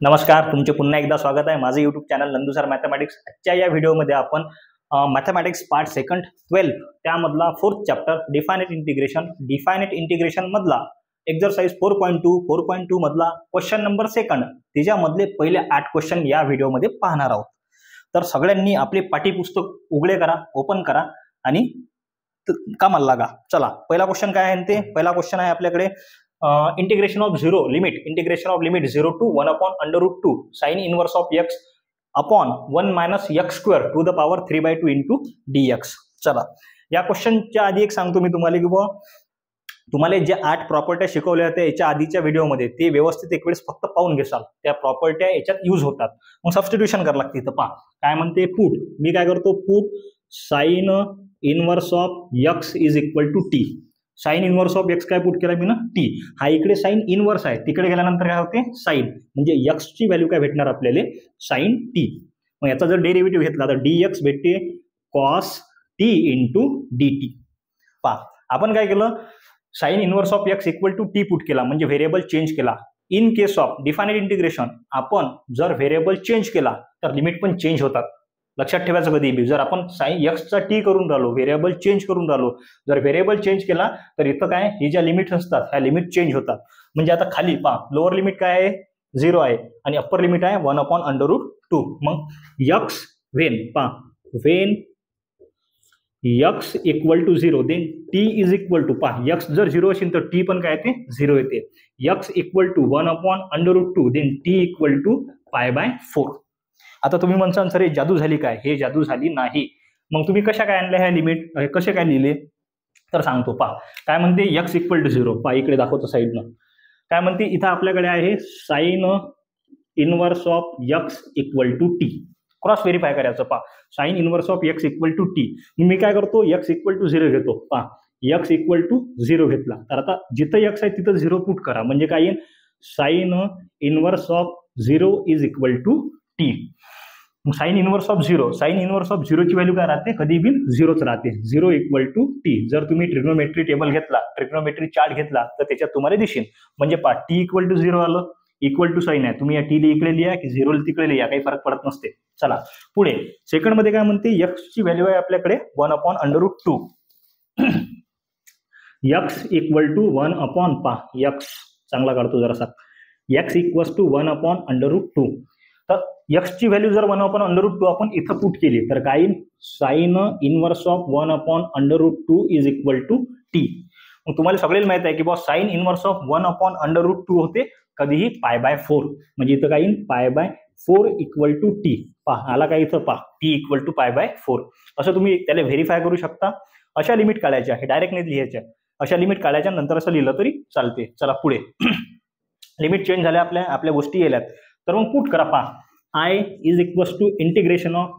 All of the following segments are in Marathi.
नमस्कार, तुमचे पुन्हा एकदा स्वागत आहे माझे YouTube channel Nandu sir mathematics. आजच्या या व्हिडिओमध्ये आपण मॅथमॅटिक्स पार्ट सेकंड 12 त्यामधला 4th चॅप्टर डिफायनाइट इंटिग्रेशन मधला एक्सरसाइज 4.2 4.2 मधला क्वेश्चन नंबर सेकंड त्याच्यामधले पहिले 8 क्वेश्चन या व्हिडिओमध्ये पाहणार आहोत। तर सगळ्यांनी आपले पाठ्यपुस्तक उघडे करा, ओपन करा आणि कामाला लागा। चला, पहिला क्वेश्चन काय आहे ते? पहिला क्वेश्चन आहे आपल्याकडे integration of 0 limit 0 to 1 upon under root 2 sin inverse of x upon 1 minus x square to the power 3/2 into dx। चला, या क्वेश्चनच्या आधी एक सांगतो मी तुम्हाला की तुम्हाला जे 8 प्रॉपर्ट्या शिकवल्या होत्या याच्या आधीच्या व्हिडिओमध्ये ते व्यवस्थित एक वेळेस फक्त पाहून घेसाल, त्या प्रॉपर्ट्या याच्यात यूज होतात। मग सबस्टिट्यूशन करावं लागते। इथं पहा काय म्हणते, पुट मी काय करतो, put sine inverse of x is equal to T. Sine inverse of x काय पुट केला मी ना, टी। हा इकडे साइन इनवर्स आहे, तिकडे गेल्यानंतर काय होते साइन, म्हणजे एक्स ची व्हॅल्यू काय भेटणार आपल्याला, साइन टी। मग याचा जर डेरिव्हेटिव्ह घेतला तर dx भेटते cos t इंटू dt। पहा आपण काय केलं, sine inverse of x equal to T put केला, म्हणजे व्हेरिएबल चेंज केला। In case of definite integration आपण जर व्हेरिएबल चेंज केला तर लिमिट पण चेंज होतात। लक्षात ठेवायचं कधी जर आपण साइन एक्स चा टी करून राहिलो, व्हेरिएबल चेंज करून राहिलो, जर व्हेरिएबल चेंज केला तर इथं काय, ही ज्या लिमिट्स असतात ह्या लिमिट चेंज होतात। म्हणजे आता खाली पहा, लोअर लिमिट काय आहे 0 आहे आणि अप्पर लिमिट आहे 1 upon under root 2। मग x व्हेन पहा, when x equal to 0 then t is equal to, पहा x जर 0 असेल तर t पण काय येते 0 येते। x equal to 1 upon under root 2 then t equal to π/4। आता तुम्ही म्हणसान सर हे जादू झाली काय? हे जादू झाली नाही। मग तुम्ही कशा काय आणल्या ह्या लिमिट, कसे काय लिहिले तर सांगतो। पहा काय म्हणते, x इक्वल टू 0, पहा इकडे दाखवतो साईडनं काय म्हणते, इथं आपल्याकडे आहे sine inverse of x equal to T. Cross verify करायचं। पहा sine inverse of x equal to T, मी काय करतो x इक्वल टू 0 घेतो। पहा x इक्वल टू 0 घेतला तर आता जिथं x आहे तिथं 0 पुट करा, म्हणजे काय येईल, sine inverse of 0 is equal to T. Sine inverse of 0 ची व्हॅल्यू काय राहते, कधी बी 0च राहते। 0 इक्वल टू टी। जर तुम्ही ट्रिग्नोमेट्री टेबल घेतला, ट्रिग्नोमेट्री चार्ट घेतला तर त्याच्यात तुम्हाला दिसेल। म्हणजे पहा टी इक्वल टू 0 आलं, इक्वल टू साइन आहे, तुम्ही या टी इकडे लिहा की 0 तिकडे लिहा, काही फरक पडत नसते। चला पुढे सेकंड मध्ये काय म्हणते, x ची व्हॅल्यू आहे आपल्याकडे 1 upon under root 2 x equal to 1 upon, पहा x चांगला काढतो जरासा, x equal to 1 upon under root 2। तर x ची व्हॅल्यू जर 1 upon under root 2 आपण इथं पुट केली तर काय, sine inverse of 1 upon under root 2 is equal to t. मग तुम्हाला सगळ्यांना माहित आहे की sine inverse of 1 upon under root 2 होते कधीही π/4, म्हणजे इथं काय π/4 इक्वल टू टी। पहा आला काय इथं, पहा टी इक्वल टू π/4। असं तुम्ही त्याला व्हेरीफाय करू शकता। अशा लिमिट काढायच्या, हे डायरेक्ट नाही लिहायच्या, अशा लिमिट काढायच्या नंतर असं लिहिलं तरी चालते। चला पुढे लिमिट चेंज झाल्या, आपल्या गोष्टी गेल्यात, तर मग पुट करा। पहा i is equal to integration of,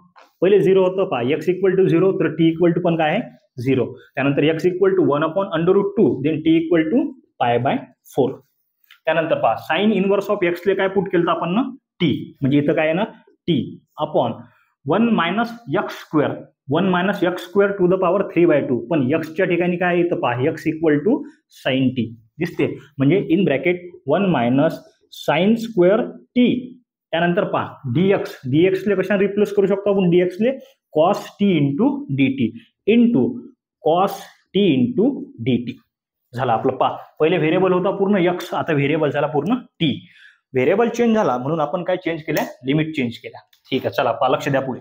पहिले 0 होतं, पहा x इक्वल टू 0 तर t इक्वल टू पण काय आहे 0, त्यानंतर x equal to 1 upon under root 2 then t equal to π/4। त्यानंतर पहा साइन इनवर्स ऑफ x ले काय पुट केलं आपण ना, t, म्हणजे इथं काय आहे ना t upon 1 minus x square to the power 3/2, पण x च्या ठिकाणी काय इथं पहा x equal to sine t दिसते, म्हणजे in bracket 1 minus sine square t। त्यानंतर पहा dx ले कशा रिप्लेस करू शकतो आपण, dx ले cos t into dt into cos t into dt झाला आपलं। पहा पहिले व्हेरिएबल होता पूर्ण x, आता व्हेरिएबल झाला पूर्ण t। व्हेरिएबल चेंज झाला म्हणून आपण काय चेंज केल्या, लिमिट चेंज केल्या। ठीक आहे, चला पहा लक्ष द्या पुढे,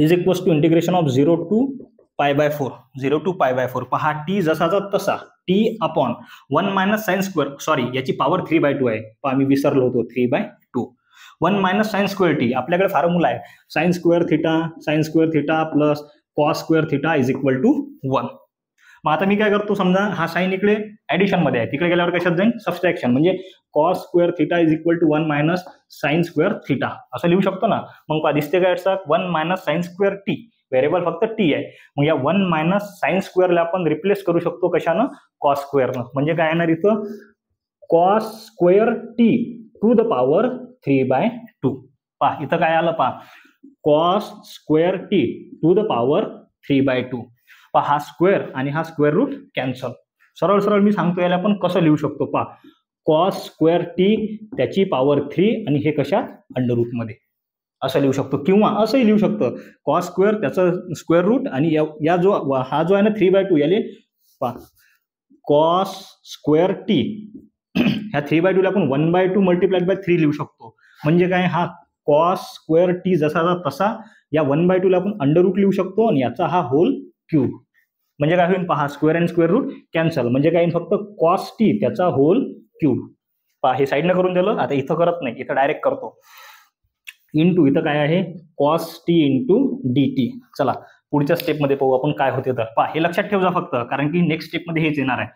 is equal to integration of 0 to π/4 पहा t जसाचा तसा t upon 1 minus sine square, sorry याची पॉवर 3/2 आहे, पहा मी विसरलो होतो 3/2, 1 minus साइन स्क्वेअर टी। आपल्याकडे फॉर्म्युला आहे sine square theta plus cos square theta is equal to 1। मग आता मी काय करतो, समजा हा साइन इकडे ऍडिशन मध्ये आहे, तिकडे गेल्यावर कशात जाईल, सबस्ट्रॅक्शन, म्हणजे cos square theta is equal to 1 minus sine square theta असं लिहू शकतो ना। मग पहा दिसते काय, 1 minus sine square T, variable फक्त टी आहे, मग या 1 minus साइन स्क्वेअरला आपण रिप्लेस करू शकतो कशानं, कॉस स्क्वेअरनं, म्हणजे काय येणार इथं cos square t to the power 3/2। पहा इथं काय आलं, पहा cos square t to the power 3/2। पहा हा स्क्वेअर आणि हा स्क्वेअर रूट कॅन्सल, सरळ सरळ मी सांगतो याला आपण कसं लिहू शकतो। पहा कॉस स्क्वेअर टी त्याची पॉवर 3 आणि हे कशात अंडर रूटमध्ये असं लिहू शकतो, किंवा असंही लिहू शकतो कॉस स्क्वेअर त्याचं स्क्वेअर रूट आणि या जो हा जो आहे ना 3/2 याले कॉस स्क्वेअर टी ह्या 3/2 ला आपण 1/2 मल्टिप्लाइड बाय 3 लिहू शकतो. म्हणजे काय, हा कॉस स्क्वेअर टी जसा तसा या 1/2 ला आपण अंडर रूट लिहू शकतो आणि याचा हा होल क्यूब. म्हणजे काय होईल पहा, square and square root cancel, म्हणजे काय फक्त कॉस टी त्याचा होल क्यूब. पहा हे साईडनं करून दिलं, आता इथं करत नाही, इथं डायरेक्ट करतो. इंटू इथं काय आहे cos T into D T. चला पुढच्या स्टेपमध्ये पाहू आपण काय होते. तर पहा हे लक्षात ठेवजा फक्त, कारण की नेक्स्ट स्टेपमध्ये हेच येणार आहे.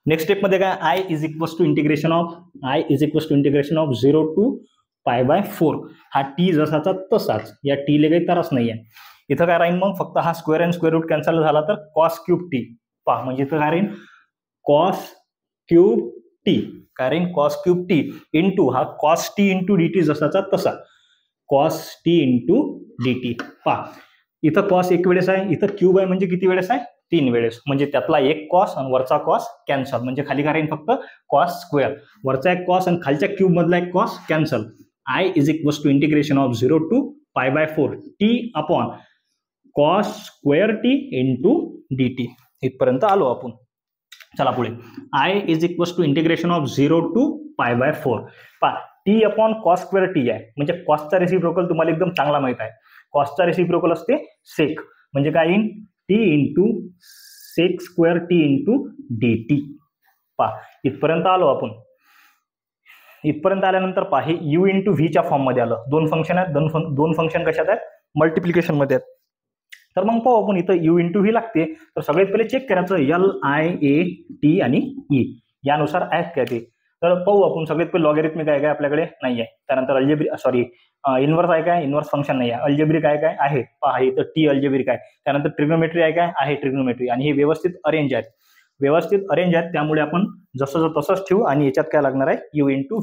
नेक्स्ट स्टेपमध्ये काय, I is equals to integration of 0 to π/4. हा टी जसाचा तसाच, या टी ले काही त्रास नाही आहे. इथं काय राहील मग, फक्त हा square and square root cancel झाला तर कॉस क्यूब टी. पहा म्हणजे इथं काय राहील कॉस क्यूब टी, काय राहील कॉस क्यूब टी इंटू हा cos T into D T जसाचा तसा cos T into D T. पहा इथं कॉस एक वेळेस आहे, इथं क्यूब आहे म्हणजे किती वेळेस आहे 3 वेळेस. म्हणजे त्यातला एक कॉस आणि वरचा कॉस कॅन्सल, म्हणजे खाली काय राहील फक्त कॉस स्क्वेअर, वरचा एक कॉस आणि खालच्या क्यूब मधला एक cos cancel. I is equals to integration of 0 to π/4 T upon cos square T into D T. इथपर्यंत आलो आपण. चला पुढे, I is equals to integration of 0 to π/4. पहा T upon cos square T आहे, म्हणजे कॉसचा रेसिप्रोकल तुम्हाला एकदम चांगला माहित आहे. कॉसचा रेसिप्रोकल असते सेक, म्हणजे काय येईल t into sec square T into D T. पहा इथपर्यंत आलो आपण. इथपर्यंत आल्यानंतर पहा हे यू इंटू व्हीच्या फॉर्ममध्ये आलं. दोन फंक्शन आहेत, दोन फंक्शन कशात आहेत मल्टिप्लिकेशन मध्ये आहेत. तर मग पाहू आपण इथं यू इंटू व्ही लागते. तर सगळ्यात पहिले चेक करायचं LIAT आणि ई यानुसार आहेत काय ते. तर पाहू आपण सगळ्यात पहिले लॉगॅरिथमिक आहे काय आपल्याकडे नाही आहे. त्यानंतर इन्व्हर्स आहे काय, इन्व्हर्स फंक्शन नाही आहे. अल्जेब्रिक आहे काय आहे, पहा इथं टी अल्जेब्रिक आहे. त्यानंतर ट्रिग्नोमेट्री आहे काय आहे, ट्रिग्नोमेट्री. आणि हे व्यवस्थित अरेंज आहेत, त्यामुळे आपण जसं तसंच ठेवू. आणि याच्यात काय लागणार आहे यू इंटू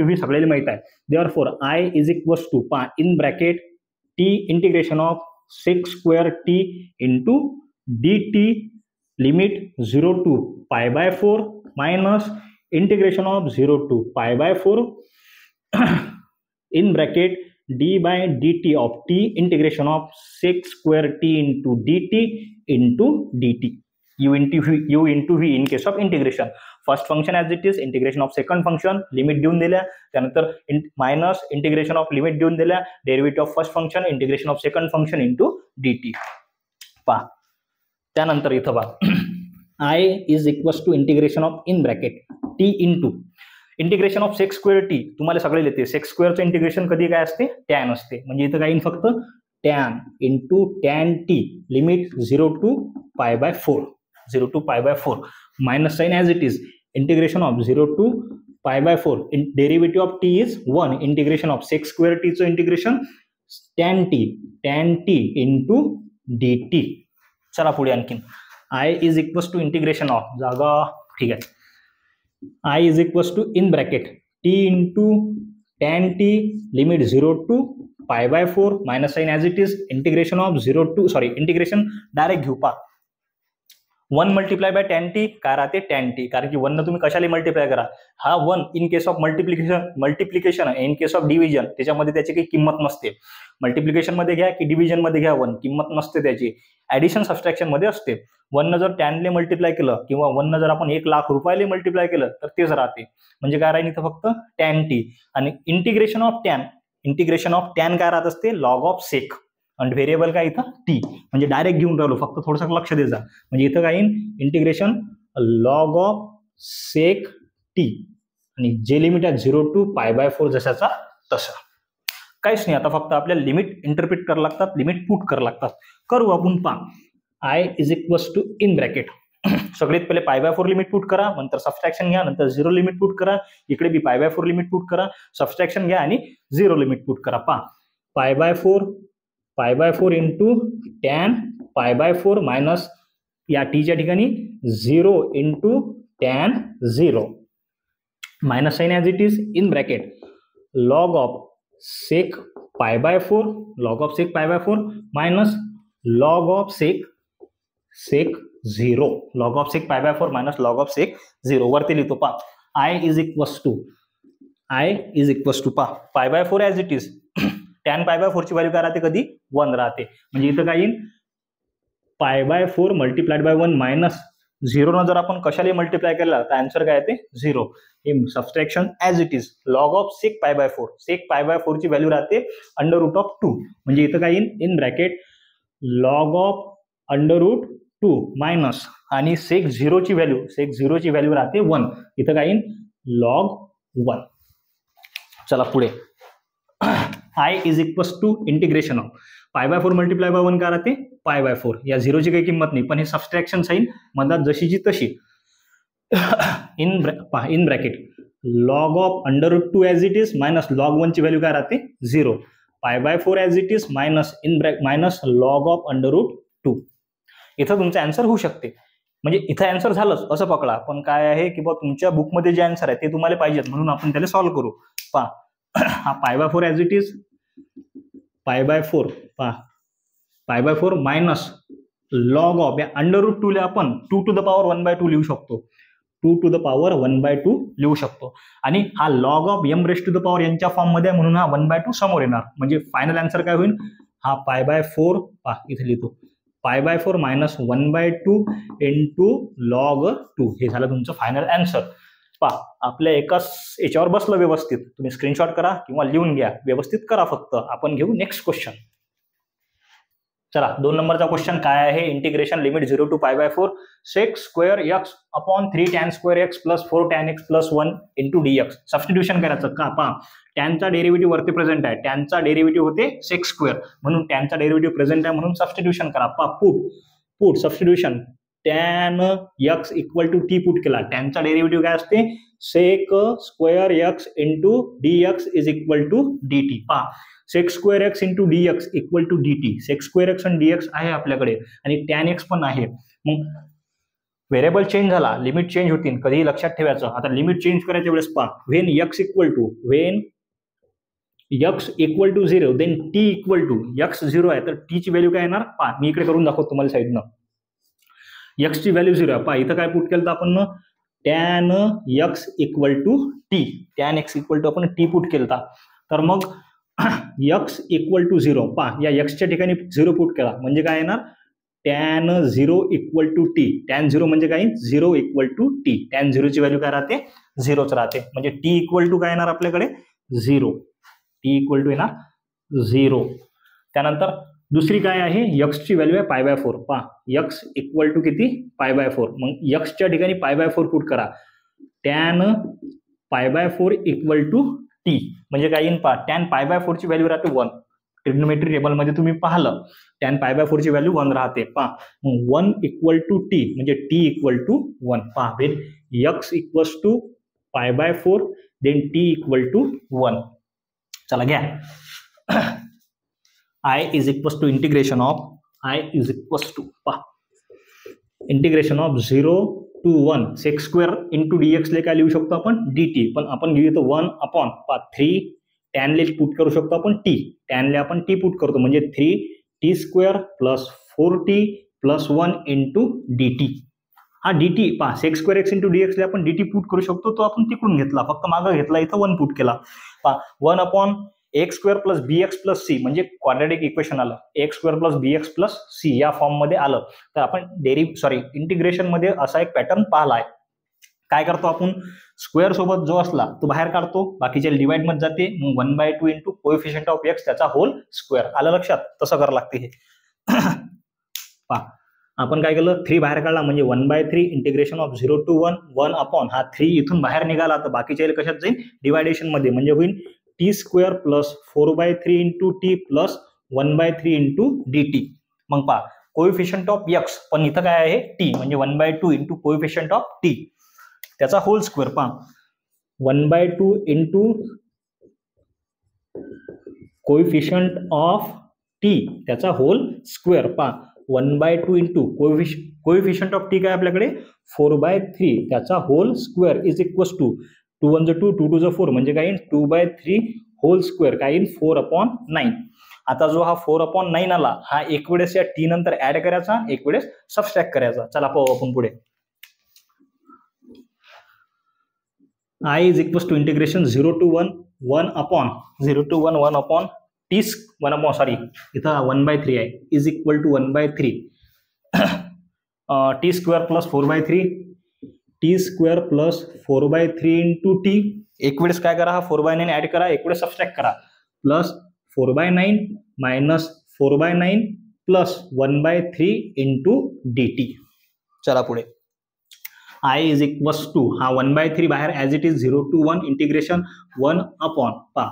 व्ही सगळ्याला माहित आहे. Therefore I is equals to पहा in bracket T integration of sec square T into D T limit 0 to π/4 minus integration of 0 to π/4 in bracket d by dt of t integration of sec square t into dt into dt. u into v in case of integration. First function as it is, integration of second function limit देऊन दिल्या, त्यानंतर मायनस इंटिग्रेशन ऑफ लिमिट देऊन दिल्या, derivative of first function integration of second function into dt. पहा त्यानंतर इथं पहा I is equals to integration of in bracket t into integration of sec square t. तुम्हाला सगळे येते. सेक स्क्वेअरचं इंटिग्रेशन कधी काय असते टॅन असते, म्हणजे इथं काय फक्त tan into tan T limit 0 to π/4 minus sine as it is integration of 0 to π/4 derivative of T is 1 integration of sec square टीचं integration tan T into D T. चला पुढे आणखीन I is equals to integration of जागा ठीक आहे I is equals to in bracket t into tan t limit 0 to π/4 minus sign as it is integration integration direct घेऊ. पहा 1 मल्टिप्लाय बाय tan t काय राहते tan t, कारण की 1 न तुम्ही कशाला मल्टिप्लाय करा. हा 1 in case of multiplication in case of division त्याच्यामध्ये त्याची काही किंमत नसते. मल्टिप्लिकेशन मध्ये घ्या की डिव्हिजन मध्ये घ्या 1 किंमत नसते त्याची. ऍडिशन सबट्रॅक्शन मध्ये असते. 1 न जर टॅनले मल्टिप्लाय केलं किंवा 1 न जर आपण 1 लाख रुपयाले मल्टिप्लाय केलं तर तेच राहते. म्हणजे काय राहील इथं फक्त tan t. आणि इंटिग्रेशन ऑफ टॅन काय राहत असते लॉग ऑफ सेक आणि व्हेरिएबल काय इथं टी. म्हणजे डायरेक्ट घेऊन राहिलो, फक्त थोडंसं लक्ष द्यायचं. म्हणजे इथं काय integration log of sec t आणि जे लिमिट आहे 0 to π/4 जशाचा तसा. काहीच नाही, आता फक्त आपल्याला लिमिट इंटरप्रिट करावं लागतात, लिमिट पुट करावं लागतात. करू आपण. पहा I is equals to in bracket सगळ्यात पहिले π/4 लिमिट पुट करा, नंतर सबट्रॅक्शन घ्या, नंतर 0 लिमिट पुट करा. इकडे बी π/4 लिमिट पुट करा, सबट्रॅक्शन घ्या आणि 0 लिमिट पुट करा. पहा π/4 इंटू टॅन π/4 मायनस या टीच्या ठिकाणी 0 into tan 0 minus sine as it is in bracket log of sec π/4 minus log of sec sec 0, log of sec pi by 4 minus log of sec 0 वरती लिहितो पा. आय इज इक्वल्स टू पा pi by 4 as it is. Tan pi by 4 ची व्हॅल्यू काय राहते, कधी 1 राहते. म्हणजे इथं काय येईल, पाय बाय 4 मल्टिप्लाइड बाय 1 मायनस 0 न जर आपण कशाला मल्टिप्लाय केला तर आन्सर काय येते 0. Subtraction as it is. Log of sec pi by 4, sec pi by 4 ची व्हॅल्यू राहते अंडर रूट ऑफ 2. म्हणजे इथं काय येईल, in bracket log of under root 2 minus आणि सेक 0 ची व्हॅल्यू राहते 1. इथं काय येईल, लॉग 1. चला पुढे. I is equals to integration of pi by 4 multiply by 1 काय राहते, पाय बाय 4. या 0ची काही किंमत नाही, पण हे सबस्ट्रॅक्शन साईन मधात जशीची तशी. In bracket log of under root 2 as it is minus log 1 ची व्हॅल्यू काय राहते 0. Pi by 4 as it is minus log of under root 2. इथं तुमचं आन्सर होऊ शकते. म्हणजे इथं आन्सर झालंच असं पकडा, पण काय आहे की बा तुमच्या बुकमध्ये जे आन्सर आहे ते तुम्हाला पाहिजेत म्हणून आपण त्याला सॉल्व्ह करू. पा हा pi by 4 as it is पाय बाय 4 मायनस लॉग ऑफ या अंडर रूट 2 ला आपण 2 टू द पॉवर 1/2 लिहू शकतो. 2 टू द पॉवर 1/2 लिहू शकतो. आणि हा log of m raise to the power यांच्या फॉर्म मध्ये म्हणून हा 1/2 समोर येणार. म्हणजे फायनल आन्सर काय होईल, हा पाय बाय 4 इथे लिहितो पाय बाय 4 मायनस 1/2 इंटू लॉग 2. हे झालं तुमचं फायनल आन्सर. आपल्या एकाच याच्यावर बसलं व्यवस्थित. तुम्ही स्क्रीनशॉट करा किंवा लिहून घ्या, व्यवस्थित करा फक्त. आपण घेऊ नेक्स्ट क्वेश्चन. चला 2 नंबरचा क्वेश्चन काय आहे, integration limit 0 to pi by 4 sec square x upon 3 tan square x plus 4 tan x plus 1 into dx. Substitution करायचं का, टॅनचा डेरिव्हेटिव्ह वरती प्रेझेंट आहे, टॅनचा डेरिव्हेटिव्ह होते सेक स्क्वेअर म्हणून टॅनचा डेरिव्हेटिव्ह प्रेझेंट आहे म्हणून सबस्टिट्यूशन करा. Put substitution tan x equal to T put केला. टॅनचा डेरिव्हेटिव्ह काय असते, sec square x into dx is equal to dt. Sec square x into dx equal to dt. Sec square x आणि dx आहे आपल्याकडे आणि टॅन एक्स पण आहे. मग व्हेरिएबल चेंज झाला, लिमिट चेंज होतील, कधीही लक्षात ठेवायचं. आता लिमिट चेंज करायच्या वेळेस when x equal to 0 then t equal to x 0 आहे तर t ची व्हॅल्यू काय येणार, मी इकडे करून दाखवतो तुम्हाला साईडनं. x ची व्हॅल्यू 0 आहे. इथं काय पुट केलं तर आपण tan x equal to t. Tan x equal to आपण t पुट केलं तर मग x इक्वल टू 0 या x च्या ठिकाणी 0 पुट केला म्हणजे काय येणार, tan 0 equal to t. Tan 0 म्हणजे काय, 0 इक्वल टू टी. टॅन 0 ची व्हॅल्यू काय राहते, 0च राहते. म्हणजे टी इक्वल टू काय येणार आपल्याकडे 0. टी इक्वल टू येणार 0. त्यानंतर दुसरी काय आहे, x ची व्हॅल्यू आहे पाय बाय 4. x इक्वल टू किती, पाय बाय 4. मग x च्या ठिकाणी पाय बाय 4 पुट करा. Tan pi by 4 equal to t म्हणजे काय येईल, टॅन पाय बाय 4 ची व्हॅल्यू राहते 1. ट्रिग्नोमेट्री टेबल मध्ये तुम्ही पाहिलं टॅन पाय बाय 4 ची व्हॅल्यू 1 राहते. मग 1 इक्वल टू टी म्हणजे t equal to 1. When x equals to pi by 4 then t equal to 1. चला घ्या. I is equals to integration of integration of 0 to 1 sec square into dx ले काय लिहू शकतो आपण dt. पण आपण लिहितो 1 अपॉन 3 टॅन ले पुट करू शकतो आपण t. टॅन ले आपण t पुट करतो म्हणजे 3t square plus 4t plus 1 into dt. हा dt sec square x into dx ले आपण dt पुट करू शकतो. तो आपण तिकडून घेतला, फक्त मागं घेतला, इथं 1 पुट केला. 1 upon x square plus bx plus c म्हणजे क्वाड्रॅटिक इक्वेशन आलं. X square plus bx plus c या फॉर्म मध्ये आलं. तर आपण इंटिग्रेशन मध्ये असा एक पॅटर्न पाहिलाय. काय करतो आपण, स्क्वेअर सोबत जो असला तो बाहेर काढतो, बाकीच्या डिवाइड मध्ये जाते. मग 1/2 इंटू कोएफिशियंट ऑफ एक्स त्याचा होल स्क्वेअर. आलं लक्षात, तसं करावं लागते हे. आपण काय केलं, 3 बाहेर काढला म्हणजे 1/3 इंटिग्रेशन ऑफ 0 टू 1 अपॉन हा 3 इथून बाहेर निघाला तर बाकीच्या कशात जाईल, डिवायडेशन मध्ये. म्हणजे होईल T square plus 4/3 into T plus 1/3 into dt. मग कोएफिशियंट ऑफ एक्स पण इथं काय आहे टी म्हणजे 1/2 इंटू कोएफिशियंट ऑफ टी त्याचा whole square. 1/2 into coefficient of T त्याचा whole square. 1/2 into coefficient of T काय आपल्याकडे 4/3 त्याचा whole square is equals to 2 1 2 2 2 4 म्हणजे काय 2/3 होल स्क्वेअर काय 4/9. आता जो हा 4/9 आला हा एक वेळेस या टी नंतर ऍड करायचा, एक वेळेस सबस्ट्रॅक्ट करायचा. चला पाहू आपण पुढे. I is equals to integration 0 to 1 1 upon 0 to 1 1 upon t 1 upon sorry इथं 1/3 आहे is equal to 1/3 t square plus 4/3 t square plus 4/3 into t. एक वेळेस काय करा, हा 4/9 ऍड करा, एक वेळेस सबस्ट्रॅक्ट करा, plus 4/9 minus 4/9 plus 1/3 into dt. चला पुढे. I is equals to हा 1/3 बाहेर as it is 0 to 1 integration 1 upon पा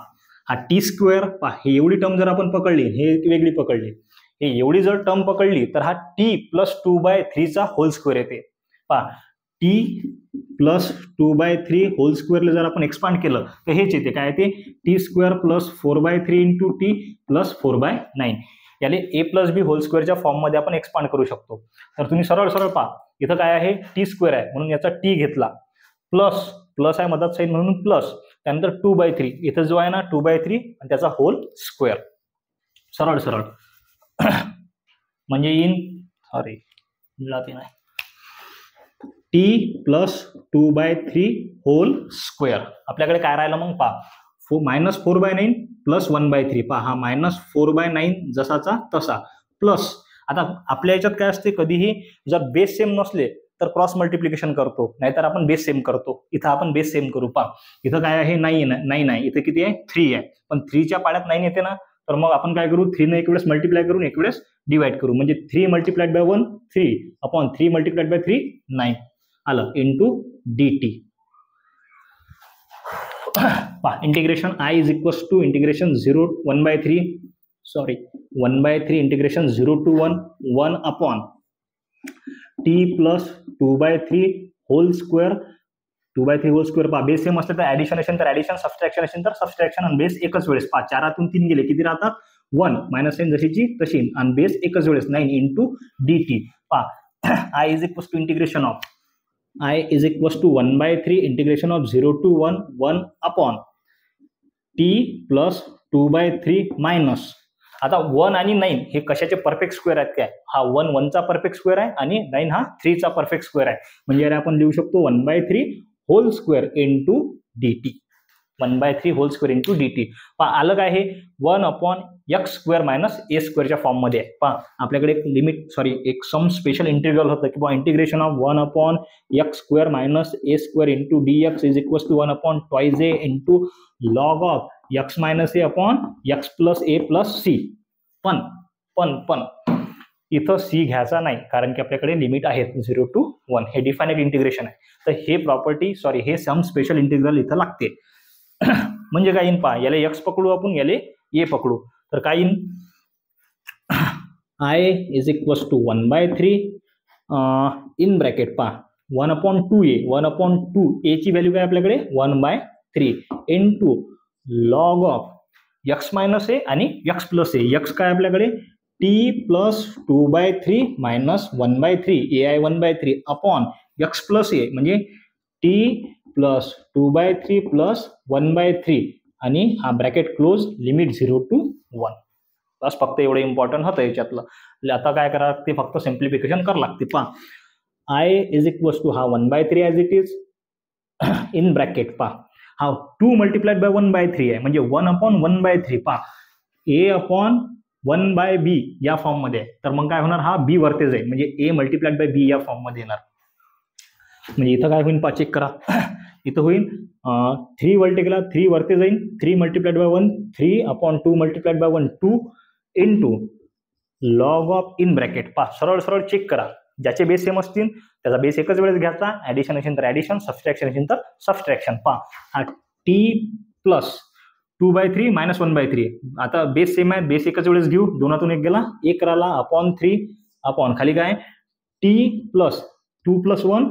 हा टी स्क्वेअर पा हे एवढी टर्म जर आपण पकडली, हे वेगळी पकडली, हे एवढी जर टर्म पकडली तर हा टी प्लस 2/3 चा होल स्क्वेअर येते. पा टी प्लस 2/3 होल स्क्वेअरला जर आपण एक्सपांड केलं तर हेच येते, काय येते T square plus 4/3 into T plus 4/9. याले ए प्लस बी होल स्क्वेअरच्या फॉर्ममध्ये आपण एक्सपांड करू शकतो. तर तुम्ही सरळ सरळ पहा, इथं काय आहे टी स्क्वेअर आहे म्हणून याचा टी घेतला, प्लस प्लस आहे मदत साईन म्हणून प्लस, त्यानंतर 2/3 इथं जो आहे ना 2/3 आणि त्याचा होल स्क्वेअर. सरळ सरळ म्हणजे इन सॉरी जाते नाही टी प्लस 2/3 होल स्क्वेअर. आपल्याकडे काय राहिलं मग पहा, -4/9 प्लस 1/3 पहा हा -4/9 जसाचा तसा प्लस. आता आपल्या याच्यात काय असते, कधीही जर बेस सेम नसले तर क्रॉस मल्टिप्लिकेशन करतो, नाहीतर आपण बेस सेम करतो. इथं आपण बेस सेम करू. पहा इथं काय आहे 9 आहे, इथं किती आहे 3 आहे, पण 3च्या पाड्यात 9 येते ना, तर मग आपण काय करू 3 ने एक वेळेस मल्टिप्लाय करून एक वेळेस डिवाइड करू, म्हणजे 3 multiplied by 1 3 upon 3 multiplied by 3 9 आलं into dt. Integration I is equals to integration 1/3 integration 0 to 1 1 upon t plus 2/3 whole square 2/3 whole square. पहा बेस सेम असले तर ऍडिशन असेल तर ऍडिशन, सबस्ट्रॅक्शन असेल तर सबस्ट्रॅक्शन, आणि बेस एकच वेळेस. पहा 4 3 गेले किती राहतात 1, मायनस साइन जशीची तशी, आणि बेस एकच वेळेस 9 इंटू dt. पहा I is equals to integration of I is equals to 1/3 integration of 0 to 1 1 upon t plus 2/3 minus. आता 1 आणि 9 हे कशाचे परफेक्ट स्क्वेअर आहेत काय, हा 1 1चा परफेक्ट स्क्वेअर आहे आणि 9 हा 3चा परफेक्ट स्क्वेअर आहे, म्हणजे याला आपण लिहू शकतो 1/3 whole square into dt. 1/3 whole square into dt. पहा आलं काय हे 1 upon x square minus a स्क्वेअरच्या फॉर्म मध्ये आहे. पहा आपल्याकडे एक लिमिट एक सम स्पेशल इंटिग्रल होतं की integration of 1 upon x square minus a square into dx is equals to 1 upon twice a into log of x minus a upon x plus a plus c. पण इथं सी घ्यायचा नाही, कारण की आपल्याकडे लिमिट आहेत 0 to 1, हे डिफायनेट इंटिग्रेशन आहे. तर हे प्रॉपर्टी हे सम स्पेशल इंटिग्रल इथं लागते. म्हणजे काय इन पहा, याला एक्स पकडू आपण, याला ए पकडू, तर काय in I is equals to 1/3 in bracket पहा 1/2a 1/2 a ची व्हॅल्यू काय आपल्याकडे 1/3 into log of x minus A आणि एक्स प्लस ए. एक्स काय आपल्याकडे t plus 2/3 minus 1/3 ai 1/3 upon x plus A, म्हणजे t प्लस 2/3 प्लस 1/3 आणि हा ब्रॅकेट क्लोज लिमिट 0 to 1. बस फक्त एवढं इम्पॉर्टंट होतं याच्यातलं. आता काय करा ते फक्त सिम्प्लिफिकेशन करावं लागते. पहा I इज इक्वल्स टू हा 1/3 as it is in bracket. पहा हा 2 मल्टिप्लाइड बाय 1/3 आहे, म्हणजे 1/1/3. पहा a अपॉन 1/b या फॉर्म मध्ये आहे, तर मग काय होणार हा b वरती जाईल, म्हणजे a मल्टिप्लाइड बाय b या फॉर्म मध्ये येणार. म्हणजे इथं काय होईल पहा चेक करा, इथं होईल 3 वरती गेला 3 वरती जाईल, 3 multiplied by 1 3 upon 2 multiplied by 1 2 into log of in bracket. पहा सरळ सरळ चेक करा, ज्याचे बेस सेम असतील त्याचा बेस एकच वेळेस घ्यायचा, ऍडिशन असेल तर ऍडिशन, सबस्ट्रॅक्शन असेल तर सबस्ट्रॅक्शन. पहा हा t प्लस 2/3 मायनस 1/3, आता बेस सेम आहे, बेस एकच वेळेस घेऊ, दोनातून एक गेला, एक राहिला अपॉन 3 अपॉन खाली काय t प्लस 2 प्लस 1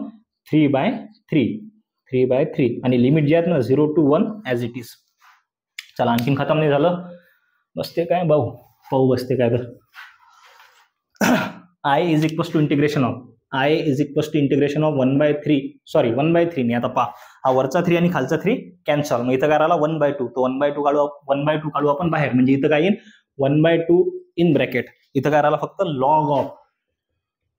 3/3 आणि लिमिट जे आहेत ना 0 to 1 ॲज इट इज. चला आणखीन खतम नाही झालं, बसते काय पाहू बसते काय तर. I is equals to integration of 1/3 नाही, आता पहा हा वरचा 3 आणि खालचा 3 कॅन्सल, मग इथं काय राहिला 1/2, तो 1/2 काढू आपण बाहेर, म्हणजे इथं काय येईल 1/2 इन ब्रॅकेट, इथं काय राहिलं फक्त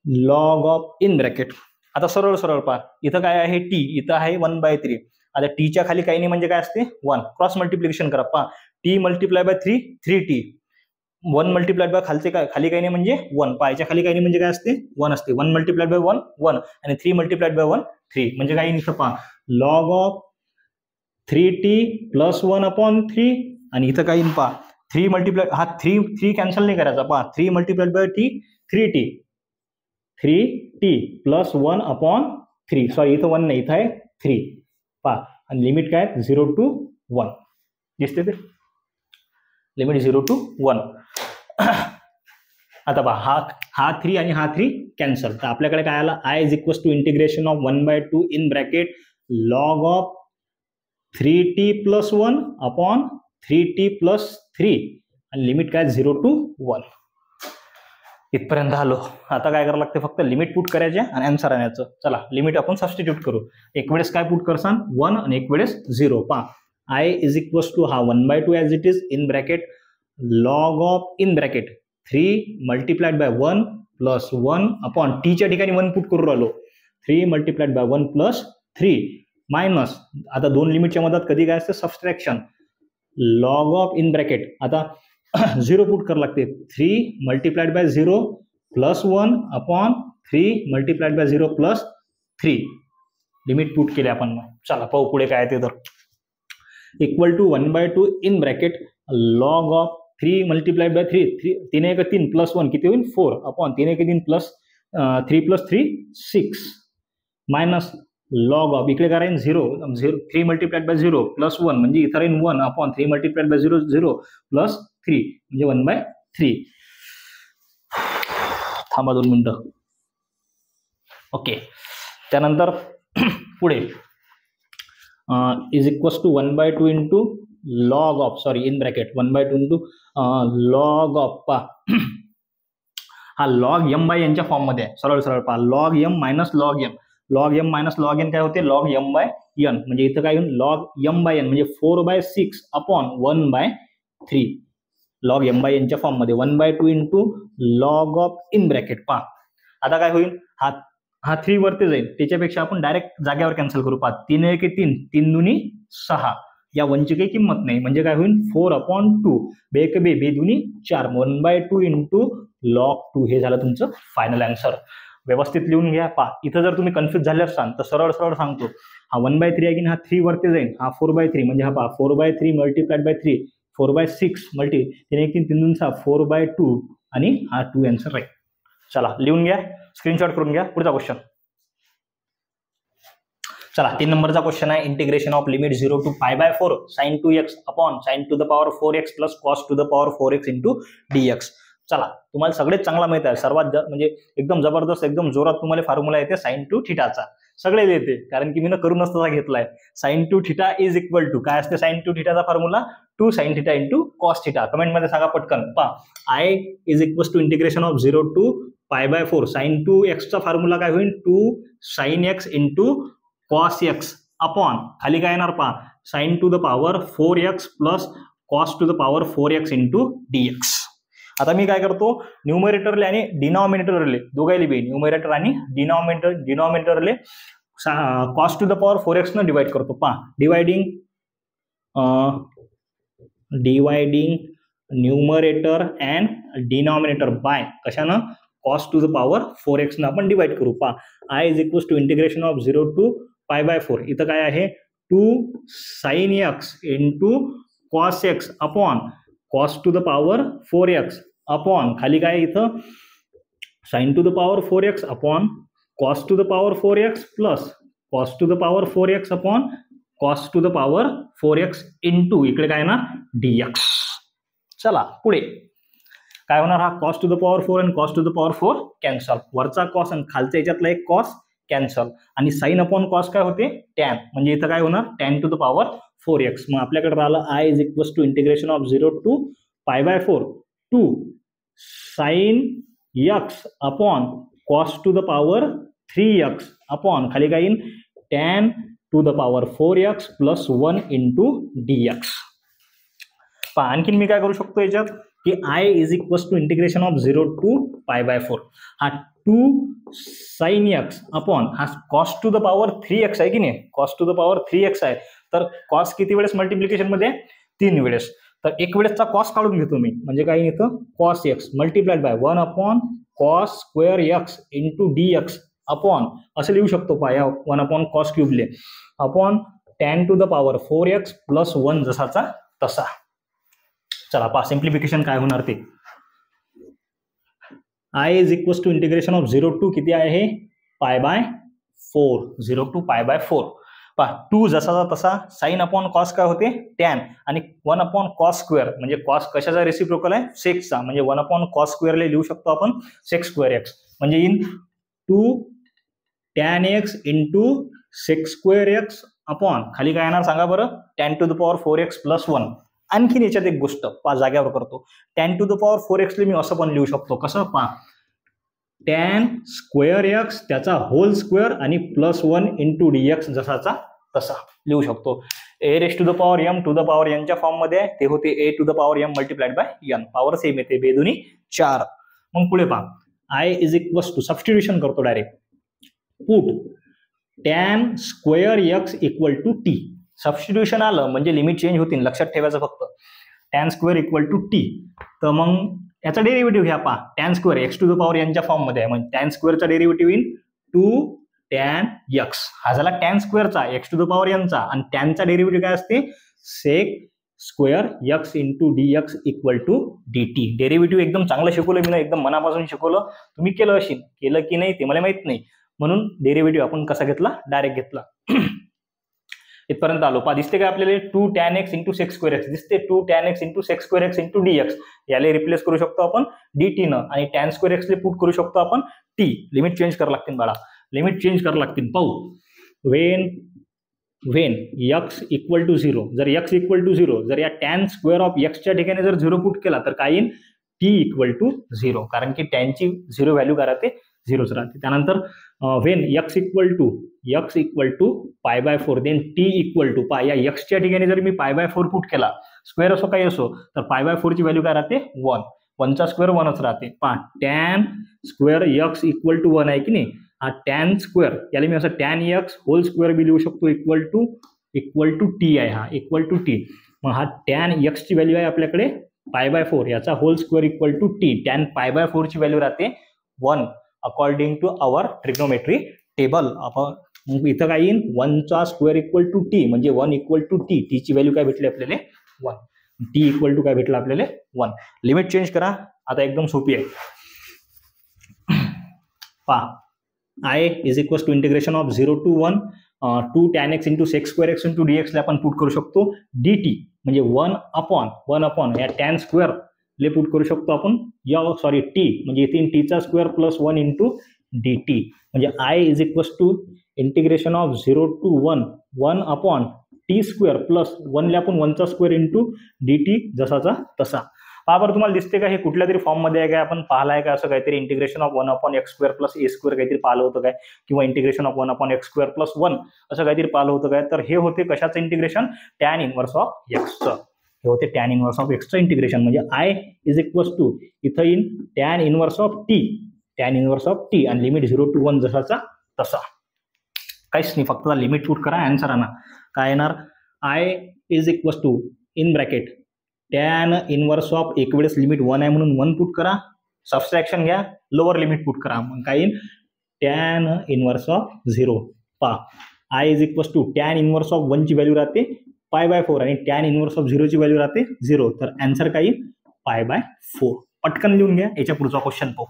लॉग ऑफ इन ब्रॅकेट. आता सरळ सरळ पहा, इथं काय आहे टी, इथं आहे 1/3. आता टीच्या खाली काही नाही म्हणजे काय असते 1. क्रॉस मल्टिप्लिकेशन करा, पहा T multiply by 3 3t, 1 multiplied bye खाली काही नाही म्हणजे 1, पायच्या खाली काही नाही म्हणजे काय असते 1 असते. 1 मल्टिप्लाइड बाय 1 1 आणि 3 मल्टिप्लाइड बाय 1 3 म्हणजे काय इथं पहा लॉग ऑफ 3t प्लस 1/3 आणि इथं काही पहा 3 मल्टिप्लाइड, हा 3 कॅन्सल नाही करायचा, पहा 3 multiplied by t 3t plus 1/3, sorry इथं 1 नाही, इथं आहे 3 पहा. आणि लिमिट काय 0 to 1 दिसते ते, लिमिट 0 to 1. आता पहा हा 3 आणि हा 3 कॅन्सल, तर आपल्याकडे काय आला I is equals to integration of 1/2 in bracket log of 3t plus 1/3t plus 3 आणि लिमिट काय 0 to 1. इथपर्यंत आलो. आता काय करावं लागते, फक्त लिमिट पुट करायचे आणि आन्सर आणायचं. चला लिमिट आपण सबस्टिट्यूट करू. एक वेळेस काय पुट करसान 1 आणि एक वेळेस 0. पहा I इज इक्वल्स टू हा 1/2 as it is in bracket log of in bracket 3 multiplied by 1 plus 1/t च्या ठिकाणी 1 पुट करू राहिलो, 3 मल्टिप्लाइड बाय 1 प्लस 3 मायनस, आता दोन लिमिटच्या मधात कधी काय असते subtraction, log of in bracket आता 0 पुट करावं लागते, 3 multiplied by 0 plus 1/3 multiplied by 0 plus 3 limit put केले आपण. मग चला पाहू पुढे काय ते. तर equal to 1/2 in bracket log of 3 multiplied by 3 3 1 3 plus 1 किती होईल 4/3 1 3 plus 3 plus 3 6 minus log of इकडे काय राहील 0 3 मल्टिप्लाइड बाय 0 प्लस 1 म्हणजे इथं राहील 1/3 मल्टिप्लाइड बाय 0 0 प्लस 3 म्हणजे 1/3. थांबा 2 मिनिटं. ओके, त्यानंतर पुढे is equals to 1/2 into log of, sorry in bracket 1/2 into log of, पा हा लॉग एम बाय एनच्या फॉर्म मध्ये आहे. सरळ सरळ पहा log m minus log m, log m minus log n काय होते लॉग एम बाय एन, म्हणजे इथं काय येईल लॉग एम बाय एन म्हणजे 4/6/1/3 लॉग एम बाय एनच्या फॉर्म मध्ये 1/2 into log of in bracket. पहा आता काय होईल, हा 3 वरती जाईल, त्याच्यापेक्षा आपण डायरेक्ट जागेवर कॅन्सल करू. पहा 3 1 3 3 दुनी 6, या 1ची काही किंमत नाही म्हणजे काय होईल 4/2 बेक बे 2 दुनी 4 1/2 इंटू लॉग 2. हे झालं तुमचं फायनल आन्सर. व्यवस्थित लिहून घ्या. पहा इथं जर तुम्ही कन्फ्युज झाले असाल तर सरळ सरळ सांगतो, हा 1/3 आहे की हा 3 वरती जाईल, हा 4/3 म्हणजे हा पहा 4/3 मल्टिप्लाइड बाय 3 4/6 मल्टी 3 1 3 3 2 6 4/2 आणि हा 2 आन्सर राहील. चला लिहून घ्या, स्क्रीनशॉट करून घ्या. पुढचा क्वेश्चन. चला 3 नंबरचा क्वेश्चन आहे, integration of limit 0 to π/4 sin 2x upon sin to the power 4x plus cos to the power 4x into dx. चला तुम्हाला सगळेच चांगला माहित आहे, सर्वात म्हणजे एकदम जबरदस्त एकदम जोरात तुम्हाला फॉर्म्युला येते sin to थीटाचा, सगळे येते कारण की मी करून नसता घेतलाय. sin to theta is equal to काय असते sin to थीटाचा formula 2 sin theta into cos theta. Comment मध्ये सांगा पटकन. पहा I is equal to integration of 0 to π/4 sin 2x चा फॉर्म्युला काय होईल 2 sin x into cos x upon खाली काय येणार पहा sin to the power 4x plus cos to the power 4x into dx. आता मी काय करतो, न्यूमरेटरले आणि डिनॉमिनेटरले दोघायले बी न्यूमरेटर आणि डिनॉमिनेटरले cos to the power 4x न डिवाइड करतो. पहा dividing numerator and denominator by कशानं cos to the power 4x न आपण डिवाइड करू. पहा I is equal to integration of 0 to π/4 इथं काय आहे 2 sin x into cos x upon cos to the power 4x upon खाली काय इथं sin to the power 4x upon cos to the power 4x plus cos to the power 4x upon cos to the power 4x into इकडे काय ना dx. चला पुढे काय होणार, हा cos to the power 4 आणि cos to the power 4 cancel, वरचा cos आणि खालच्या याच्यातला एक cos कॅन्सल आणि sin अपॉन cos काय होते tan, म्हणजे इथं काय होणार tan to the power 4x. मग आपल्याकडे राहिलं I is equal to integration of 0 to π/4 2 sin x upon cos to the power 3x upon खाली काय येईल tan to the power 4x plus 1 into dx. आणखीन मी काय करू शकतो याच्यात, की I is equals to integration of 0 to pi by 4. हा 2 sin x अपॉन हा cos to the power 3x आहे की नाही, cos to the power 3x आहे. तर cos किती वेळेस मल्टिप्लिकेशन मध्ये 3 वेळेस. तर एक वेळेसचा cos काढून घेतो मी, म्हणजे काय येतं cos x multiplied by 1 upon cos square x into dx upon असं लिहू शकतो पाया 1 अपॉन cos क्यूबले upon tan to the power 4x plus 1 जसाचा तसा. चला पहा सिम्प्लिफिकेशन काय होणार ते. I is equals to integration of 0 to किती आहे पाय बाय 4, 0 टू पाय बाय 4. पहा 2 जसाचा तसा साइन अपॉन कॉस काय होते टॅन आणि 1 अपॉन कॉस स्क्वेअर म्हणजे कॉस कशाचा रेसिप्रोकल आहे सेक्सचा, म्हणजे 1 अपॉन कॉस स्क्वेअरला लिहू शकतो आपण सेक स्क्वेअर एक्स, म्हणजे in 2 tan x into sec square x upon खाली काय येणार सांगा बरं tan to the power 4x plus 1. आणखीन याच्यात एक गोष्ट पहा जाग्यावर करतो. Tan to the power 4x मी असं पण लिहू शकतो कसं पहा टॅन स्क्वेअर एक्स त्याचा होल स्क्वेअर आणि प्लस 1 इंटू dx जसाचा तसा लिहू शकतो. A race to the power m to the power n च्या फॉर्म मध्ये ते होते a to the power m multiplied by n, power same येते बेदुनी 4. मग पुढे पहा I is equals to substitution करतो direct put tan square x equal to t. Substitution आलं म्हणजे लिमिट चेंज होतील, लक्षात ठेवायचं फक्त tan square equal to t. तर मग याचा डेरिव्हेटिव्ह घ्या पहा tan square x to the power n च्या फॉर्म मध्ये आहे, म्हणजे टॅन स्क्वेअरचा डेरिव्हेटिव्ह इन 2 टॅन x. हा झाला टॅन स्क्वेअरचा x to the power n चा, आणि टॅनचा डेरिव्हेटिव्ह काय असते sec square x into dx equal to dt. Derivative एकदम चांगलं शिकवलं मी ना, एकदम मनापासून शिकवलं. तुम्ही केलं असेल, केलं की नाही ते मला माहित नाही, म्हणून डेरिव्हेटिव्ह आपण कसा घेतला डायरेक्ट घेतला. इथपर्यंत आलो पहा दिसते का आपल्याला 2 tan x into sec square x दिसते 2 tan x into sec square x into dx. याला रिप्लेस करू शकतो आपण dt न, आणि टॅन स्क्वेअर एक्सले पुट करू शकतो आपण t. लिमिट चेंज करावं लागतील बाळा, लिमिट चेंज करावं लागतील. पाहू वेन x इक्वल टू 0, जर x इक्वल टू 0 जर या टॅन स्क्वेअर ऑफ x च्या ठिकाणी जर 0 पुट केला तर काय येईल t इक्वल टू 0, कारण की टॅनची 0 व्हॅल्यू काय राहते 0च राहते. त्यानंतर when x equal to pi by 4 then t equal to पा या x च्या ठिकाणी जर मी पाय बाय 4 पुट केला स्क्वेअर असो काही असो तर पाय बाय 4 ची व्हॅल्यू काय राहते 1, 1 चा स्क्वेअर 1च राहते. पहा tan square x equal to 1 आहे की नाही, हा टॅन स्क्वेअर याला मी असं टॅन x होल स्क्वेअर बी लिहू शकतो इक्वल टू t आहे, हा इक्वल टू t. मग हा टॅन x ची व्हॅल्यू आहे आपल्याकडे पाय बाय 4 याचा whole square equal to t. Tan pi by 4 ची व्हॅल्यू राहते 1 according to our trigonometry table. आपण इथं काय येईल 1 चा स्क्वेअर इक्वल टू t म्हणजे 1 इक्वल टू t. t ची व्हॅल्यू काय भेटली आपल्याला 1, t इक्वल टू काय भेटलं आपल्याला 1. लिमिट चेंज करा आता एकदम सोपी आहे. पहा I is equals to integration of 0 to 1 2 tan x into sec square x into dx ला आपण पुट करू शकतो dt, म्हणजे 1 अपॉन या टॅन स्क्वेअर ले पुट करू शकतो आपण या t म्हणजे इथे t चा स्क्वेअर प्लस 1 इंटू dt. म्हणजे I is equals to integration of 0 to 1 upon t square plus 1 ला आपण 1 चा स्क्वेअर इंटू dt जसाचा तसा. पहा बरं तुम्हाला दिसते का हे कुठल्या तरी फॉर्म मध्ये आहे काय, आपण पाहिलं आहे का असं काहीतरी integration of 1 upon x square plus a square काहीतरी पाहिलं होतं काय, किंवा integration of 1 upon x square plus 1 असं काहीतरी पाहिलं होतं काय. तर हे होते कशाचं इंटिग्रेशन टॅन इनवर्स ऑफ एक्सचं, हे होते टॅन इनवर्स ऑफ एक्सचं इंटिग्रेशन. म्हणजे I इज इक्वल्स टू इथं in tan inverse of t आणि लिमिट 0 टू 1 जसाचा तसा. काहीच नाही, फक्त लिमिट पुट करा आन्सर आणा. काय येणार I is equals to in bracket tan inverse of एक वेळेस लिमिट 1 आहे म्हणून 1 पुट करा, सबस्ट्रॅक्शन घ्या लोअर लिमिट पुट करा, मग काय येईल टॅन इनवर्स ऑफ 0. पहा I is equals to tan inverse of 1 ची व्हॅल्यू राहते पाय बाय 4 आणि टॅन इनवर्स ऑफ 0 ची व्हॅल्यू राहते 0, तर आन्सर काय येईल पाय बाय 4. पटकन लिहून घ्या, याच्या पुढचा क्वेश्चन पाहू.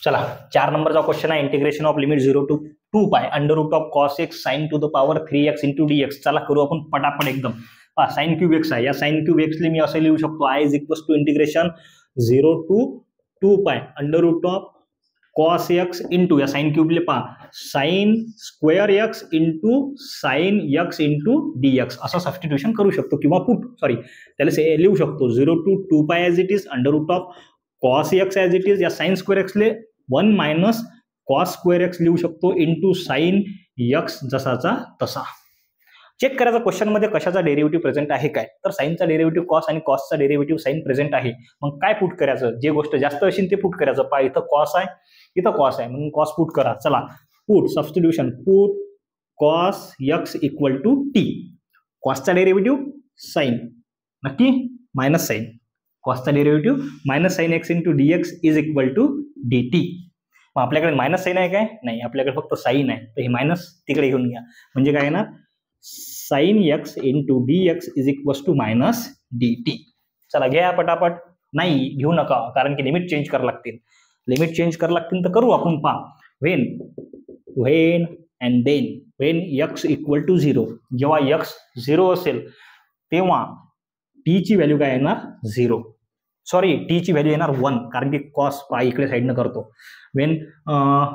चला 4 नंबरचा क्वेश्चन आहे integration of limit 0 to 2 pi under root of cos x sin to the power 3x into dx. चला करू आपण पटापट एकदम. पहा साइन क्यूब एक्स आहे, या साइन क्यूब एक्स ले मी असं लिहू शकतो I is equals to integration 0 to 2 pi under root of cos x into या साइन क्यूब ले पहा sine square x into sine x into dx असं सबस्टिट्यूशन करू शकतो, किंवा त्याला लिहू शकतो 0 to 2 pi as it is under root of cos x as it is, या साइन स्क्वेअर x ले 1 मायनस cos स्क्वेअर x लिहू शकतो इंटू साइन x जसाचा तसा. चेक करायचं क्वेश्चन मध्ये कशाचा डेरिव्हेटिव्ह प्रेझेंट आहे काय, तर साईनचा डेरिव्हेटिव्ह कॉस आणि कॉसचा डेरिव्हेटिव्ह साईन प्रेझेंट आहे. मग काय पुट करायचं, जे गोष्ट जास्त असेल ते पुट करायचं. पहा इथं कॉस आहे, इथं कॉस आहे, म्हणून कॉस पुट करा. चला put substitution, put cos x equal to t. कॉसचा डेरिव्हेटिव्ह साईन, नक्की मायनस साईन. कॉसचा derivative minus sine x into d x is equal to d t. मग आपल्याकडे मायनस साईन आहे काय, नाही, आपल्याकडे फक्त साईन आहे. तर हे मायनस तिकडे घेऊन घ्या, म्हणजे काय ना sine x into d x is equal to minus d T. चला घ्या पटापट. नाही घेऊ नका, कारण की लिमिट चेंज करावं लागतील. लिमिट चेंज करावं लागतील तर करू आपण. पहा when and then when x equal to 0, जेव्हा एक्स 0 असेल तेव्हा टी ची व्हॅल्यू काय येणार 0. सॉरी, टी ची व्हॅल्यू येणार 1, कारण की कॉस पहा इकडे साईडनं करतो. वेन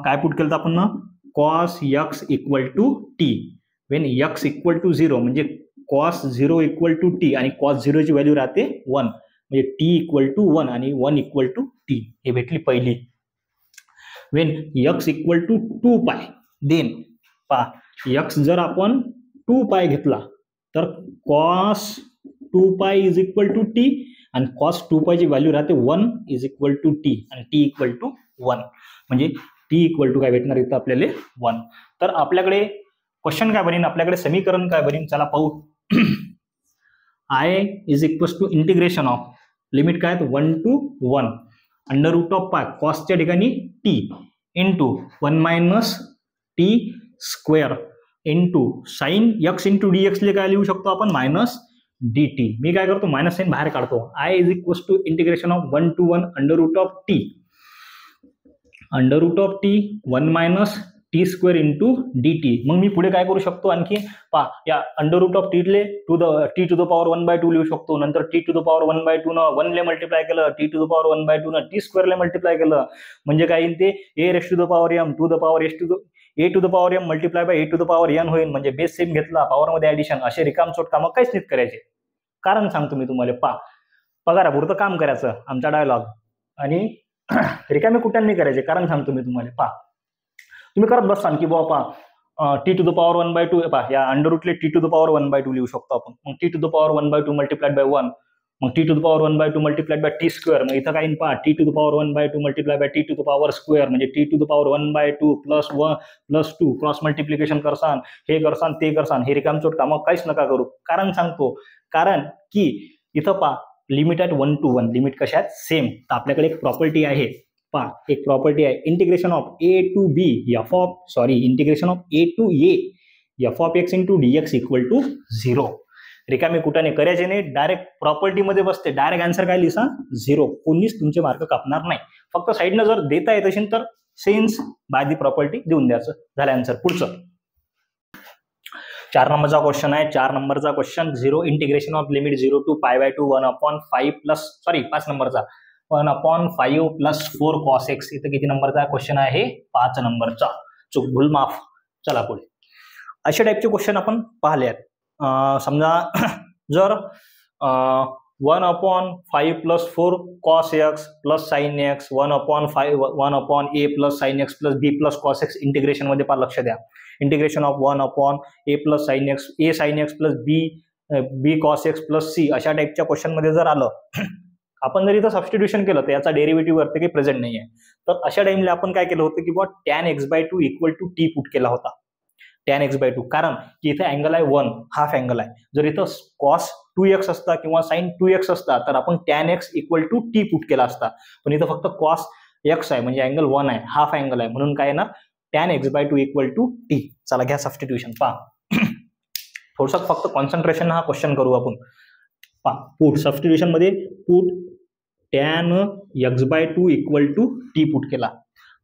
काय पुट केलं आपण ना, cos x equal to t. When x equal to 0 म्हणजे कॉस 0 इक्वल टू टी, आणि कॉस 0 ची व्हॅल्यू राहते 1, म्हणजे टी इक्वल टू 1 आणि 1 इक्वल टू टी. हे भेटली पहिली. वेन एक्स इक्वल टू 2 पाय, देन पहा एक्स जर आपण 2 पाय घेतला तर कॉस 2 पाय इज इक्वल टू टी, आणि कॉस 2 पायची व्हॅल्यू राहते 1 इज इक्वल टू टी, आणि टी इक्वल टू 1, म्हणजे टी इक्वल टू काय भेटणार इथं आपल्याला 1. तर आपल्याकडे क्वेश्चन काय बनेन, आपल्याकडे समीकरण काय बनेन, चला पाहू. I is equal to integration of limit काय 1 to 1 under root of pi कॉसच्या ठिकाणी t into 1 minus t square into sine x into d एक्सले काय लिहू शकतो आपण मायनस डी टी. मी काय करतो मायनस साइन बाहेर काढतो. I is equal to integration of 1 to 1 under root of t 1 minus t square into D t. मग मी पुढे काय करू शकतो आणखी, पहा या अंडर रूट ऑफ टीले टी टू द पॉवर 1/2 लिहू शकतो. नंतर टी टू द पॉवर 1/2 न 1 ले मल्टिप्लाय केलं, टी टू द पॉवर 1/2 न टी स्क्वेअरला मल्टिप्लाय केलं, म्हणजे काय येईल ते a race to the power m to the power a to the power m multiply by a to the power n होईल. म्हणजे बेस सेम घेतला, पॉवर मध्ये ऍडिशन, असे रिकामचोट कामं काहीच नाहीत करायचे. कारण सांगतो मी तुम्हाला, पगारापुरतं काम करायचं आमचा डायलॉग, आणि रिकामे कुठे करायचे. कारण सांगतो मी तुम्हाला, तुम्ही करत बसता की बाबा टी टू द पॉवर 1/2 या अंडर रूटले टी टू द पॉवर 1/2 लिहू शकतो आपण. मग t to the power 1/2 multiplied by 1, मग t to the power 1/2 multiplied by t square. मग इथं काय येईल पहा, t to the power 1/2 multiplied by t to the power square, म्हणजे t to the power 1/2 plus 1 plus 2 cross multiplication करसान, हे करसान ते करसान, हे रिकामचोट कामं काहीच नका करू. कारण सांगतो, कारण की इथं पहा लिमिट आहे 1 to 1, लिमिट कशा आहेत सेम. तर आपल्याकडे एक प्रॉपर्टी आहे, एक प्रॉपर्टी आहे integration of a to b integration of a to a f of x into d x equal to 0. रिकामी कुठाने करायचे नाही, डायरेक्ट प्रॉपर्टी मध्ये बसते, डायरेक्ट आन्सर काय लिहा 0. कोणीच तुमचे मार्क कापणार नाही. फक्त साईडनं जर देता येत असेल तर सेन्स बाय दी प्रॉपर्टी देऊन द्यायचं, झालं आन्सर. पुढचं 4 नंबरचा क्वेश्चन आहे. 4 नंबरचा question 0 integration of limit 0 to π/2 5 नंबरचा 1/5 प्लस 4 cos x. इथं किती नंबरचा क्वेश्चन आहे, 5 नंबरचा. चूक भूल माफ. चला पुढे अशा टाईपचे क्वेश्चन आपण पाहिले आहेत. समजा जर 1/5 plus 4 cos x plus sine x 1/a plus sine x plus b plus cos x integration मध्ये पहा, लक्ष द्या. Integration of 1/a plus sine x a sine x plus b cos x plus c अशा टाईपच्या क्वेश्चन मध्ये जर आलं, आपण जर इथं सबस्टिट्यूशन केलं तर याचा डेरिव्हेटिव्ह वरती काही प्रेझेंट नाही आहे. तर अशा टाइमला आपण काय केलं होतं की बुवा tan x/2 equal to T put केला होता. tan x/2 कारण की इथे अँगल आहे 1, हाफ अँगल आहे. जर इथं cos 2x असता किंवा sin 2x असता तर आपण tan x equal to T put केला असता. पण इथं फक्त cos x आहे, म्हणजे अँगल 1 आहे, हाफ अँगल आहे, म्हणून काय येणार tan x/2 equal to T. चला घ्या सबस्टिट्यूशन. पहा थोडंसं फक्त कॉन्सन्ट्रेशन हा क्वेश्चन करू आपण. पुट सबस्टिट्यूशन मध्ये put tan x/2 equal to T put केला.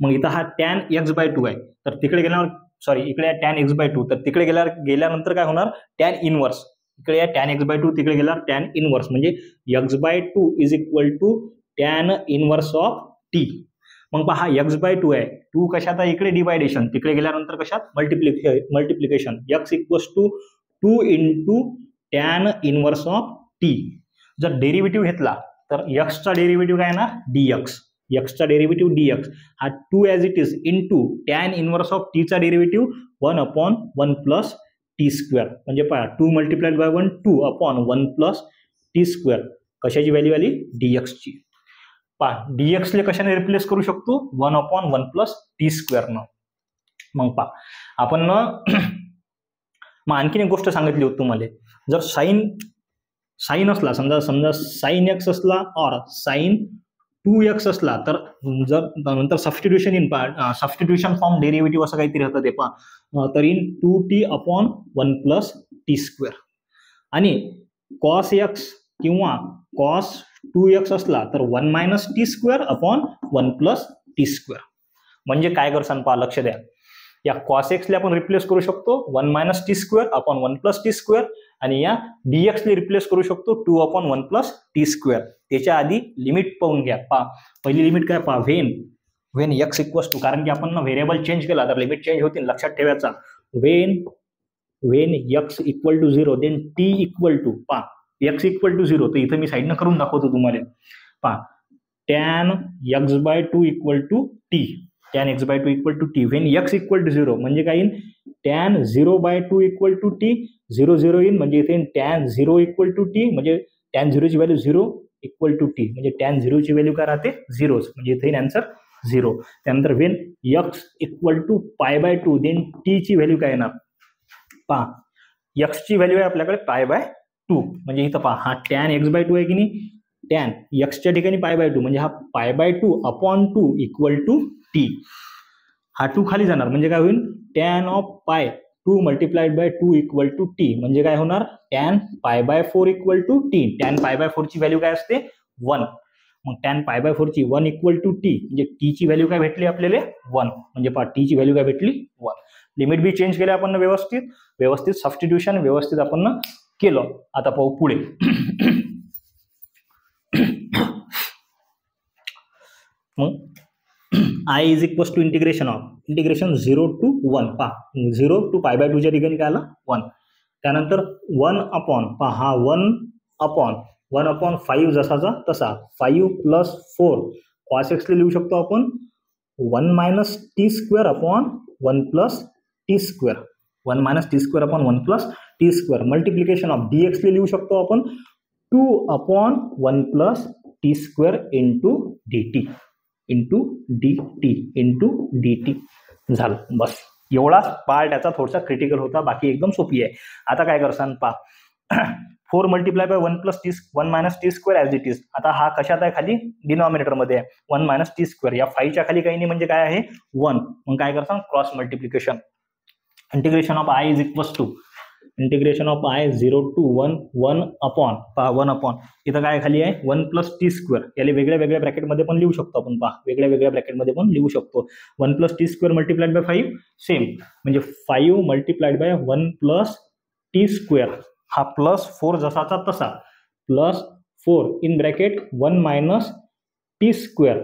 मग इथं हा tan x/2 आहे, तर तिकडे गेल्यावर इकडे आहे tan x/2, तर तिकडे गेल्यानंतर काय होणार tan इनवर्स. इकडे आहे tan x/2, तिकडे गेल्यावर tan इनवर्स, म्हणजे x/2 is equal to tan inverse of t. मग पहा x/2 आहे, 2 कशात आहे इकडे डिवायडेशन, तिकडे गेल्यानंतर कशात multiplication. x equals to 2 into tan inverse of t. जर डेरिव्हेटिव्ह घेतला तर x चा डेरिव्हेटिव्ह काय येणार dx, x चा डेरिव्हेटिव्ह dx हा 2 as it is into tan inverse of t चा डेरिव्हेटिव्ह 1/1 प्लस टी स्क्वेअर म्हणजे पहा 2 multiplied by 1 2 upon 1 plus t square. कशाची व्हॅल्यू आली dx ची. पहा dx ले कशाने रिप्लेस करू शकतो 1 अपॉन 1 प्लस टी स्क्वेअर न. मग पहा आपण मग आणखीन एक गोष्ट सांगितली होती तुम्हाला, जर साईन असला समजा साईन एक्स असला और साईन 2x असला तर जर नंतर सबस्टिट्यूशन फॉर्म डेरिव्हेटिव्ह असं काहीतरी होतं ते पहा, तर in 2t upon 1 plus t square. आणि कॉस एक्स किंवा कॉस 2x असला तर 1 minus t square upon 1 plus t square. म्हणजे काय करसान पहा, लक्ष द्या, या कॉस एक्सला आपण रिप्लेस करू शकतो 1 minus t square upon 1 plus t square, आणि या dx ला रिप्लेस करू शकतो 2 अपॉन 1 प्लस टी स्क्वेअर. त्याच्या आधी लिमिट पाहून घ्या. पहा पहिली लिमिट काय पहा, व्हेन x इक्वल्स टू, कारण की आपण व्हेरिएबल चेंज केला तर लिमिट चेंज होतील, लक्षात ठेवायचा. When x equal to 0 then t equal to, पहा x इक्वल टू 0, तर इथं मी साईडनं करून दाखवतो तुम्हाला. पहा tan x by 2 equal to t, tan x by 2 equal to t. When x equal to 0 म्हणजे काय येईल, tan 0 by 2 equal to t, 0 0 येईल म्हणजे इथे tan 0 इक्वल टू t, म्हणजे tan 0 ची व्हॅल्यू 0 इक्वल टू t, म्हणजे tan 0 ची व्हॅल्यू काय राहते 0, म्हणजे इथे आन्सर 0. त्यानंतर when x equal to pi by 2 then t ची व्हॅल्यू काय येणार, पहा x ची व्हॅल्यू आहे आपल्याकडे पाय बाय 2, म्हणजे इथं पहा हा tan x बाय 2 आहे की नाही, tan x च्या ठिकाणी पाय बाय 2 म्हणजे हा pi by 2 upon 2 equal to t. हा 2 खाली जाणार म्हणजे काय होईल, tan of pi 2 multiplied by 2 equal to t, म्हणजे काय होणार tan pi by 4 equal to t. tan pi by 4 ची व्हॅल्यू काय असते 1, मग tan पाय बाय 4 ची 1 इक्वल टू t, म्हणजे t ची व्हॅल्यू काय भेटली आपल्याला 1, म्हणजे पहा t ची व्हॅल्यू काय भेटली 1. लिमिट बी चेंज केले आपण व्यवस्थित सबस्टिट्यूशन व्यवस्थित आपण केलं. आता पाहू पुढे. मग I is equals to integration 0 to 1, पहा 0 टू पाय बाय 2 च्या ठिकाणी काय आलं 1. त्यानंतर 1 अपॉन, पहा हा 1 अपॉन 5 जसाचा तसा, 5 प्लस 4 कॉस एक्सला लिहू शकतो आपण 1 minus t square upon 1 plus t square, 1 minus t square upon 1 plus t square. Multiplication of dx ला लिहू शकतो आपण 2 upon 1 plus t square into dt झालं. बस एवढाच पार्ट याचा थोडासा क्रिटिकल होता, बाकी एकदम सोपी आहे. आता काय करसान पहा 4 multiply by 1 minus t square as it is. आता हा कशात आहे खाली डिनॉमिनेटर मध्ये आहे 1 मायनस टी स्क्वेअर, या 5 च्या खाली काही नाही म्हणजे काय आहे 1. मग काय करसान cross multiplication, integration of I is equals to integration of I 0 to 1 upon, पहा 1 अपॉन इथं काय खाली आहे 1 प्लस टी स्क्वेअर, याला वेगळ्या ब्रॅकेटमध्ये पण लिहू शकतो आपण. पहा वेगळ्या ब्रॅकेटमध्ये पण लिहू शकतो. 1 plus t square multiplied by 5 same, म्हणजे 5 multiplied by 1 plus t square, हा प्लस 4 जसाचा तसा, plus 4 in bracket 1 minus t square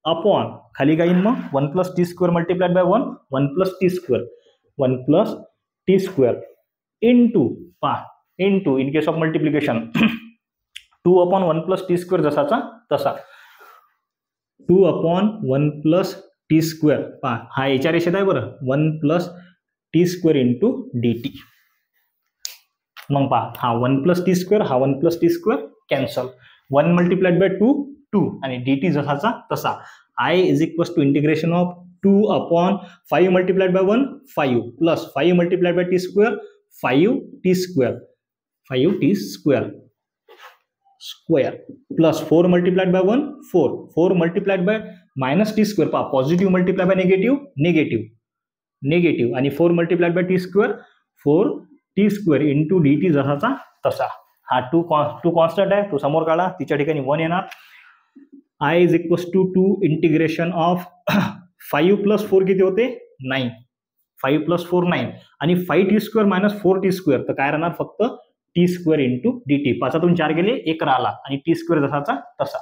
upon खाली काय येईल मग 1 plus t square multiplied by 1 plus t square, 1 plus t square into, पहा into in case of multiplication 2 upon 1 plus t square जसाचा तसा, 2 अपॉन 1 प्लस टी स्क्वेअर, पहा हा याच्या रेषेत आहे बरं 1 plus t square into dt. मग पहा हा 1 प्लस टी स्क्वेअर, हा 1 plus t square cancel, 1 multiplied by 2 आणि dt जसाचा तसा. I is equals to integration of 2 upon 5 multiplied by 1 5 plus 5 multiplied by t square 5 t square plus 4 multiplied by 1 4 multiplied by minus t square, पहा पॉझिटिव्ह मल्टिप्लाय बाय निगेटिव्ह आणि 4 multiplied by t square 4 t square into dt जसाचा तसा. हा 2 कॉन्स्टंट आहे, तो समोर काढा, तिच्या ठिकाणी 1 येणार. I is equals to 2 integration of 5 plus 4 किती होते 9, 5 प्लस 4 9 आणि 5 t square minus 4 t square, तर काय राहणार फक्त टी स्क्वेअर इंटू dt. 5 4 गेले 1 राहिला आणि टी स्क्वेअर जसाचा तसा.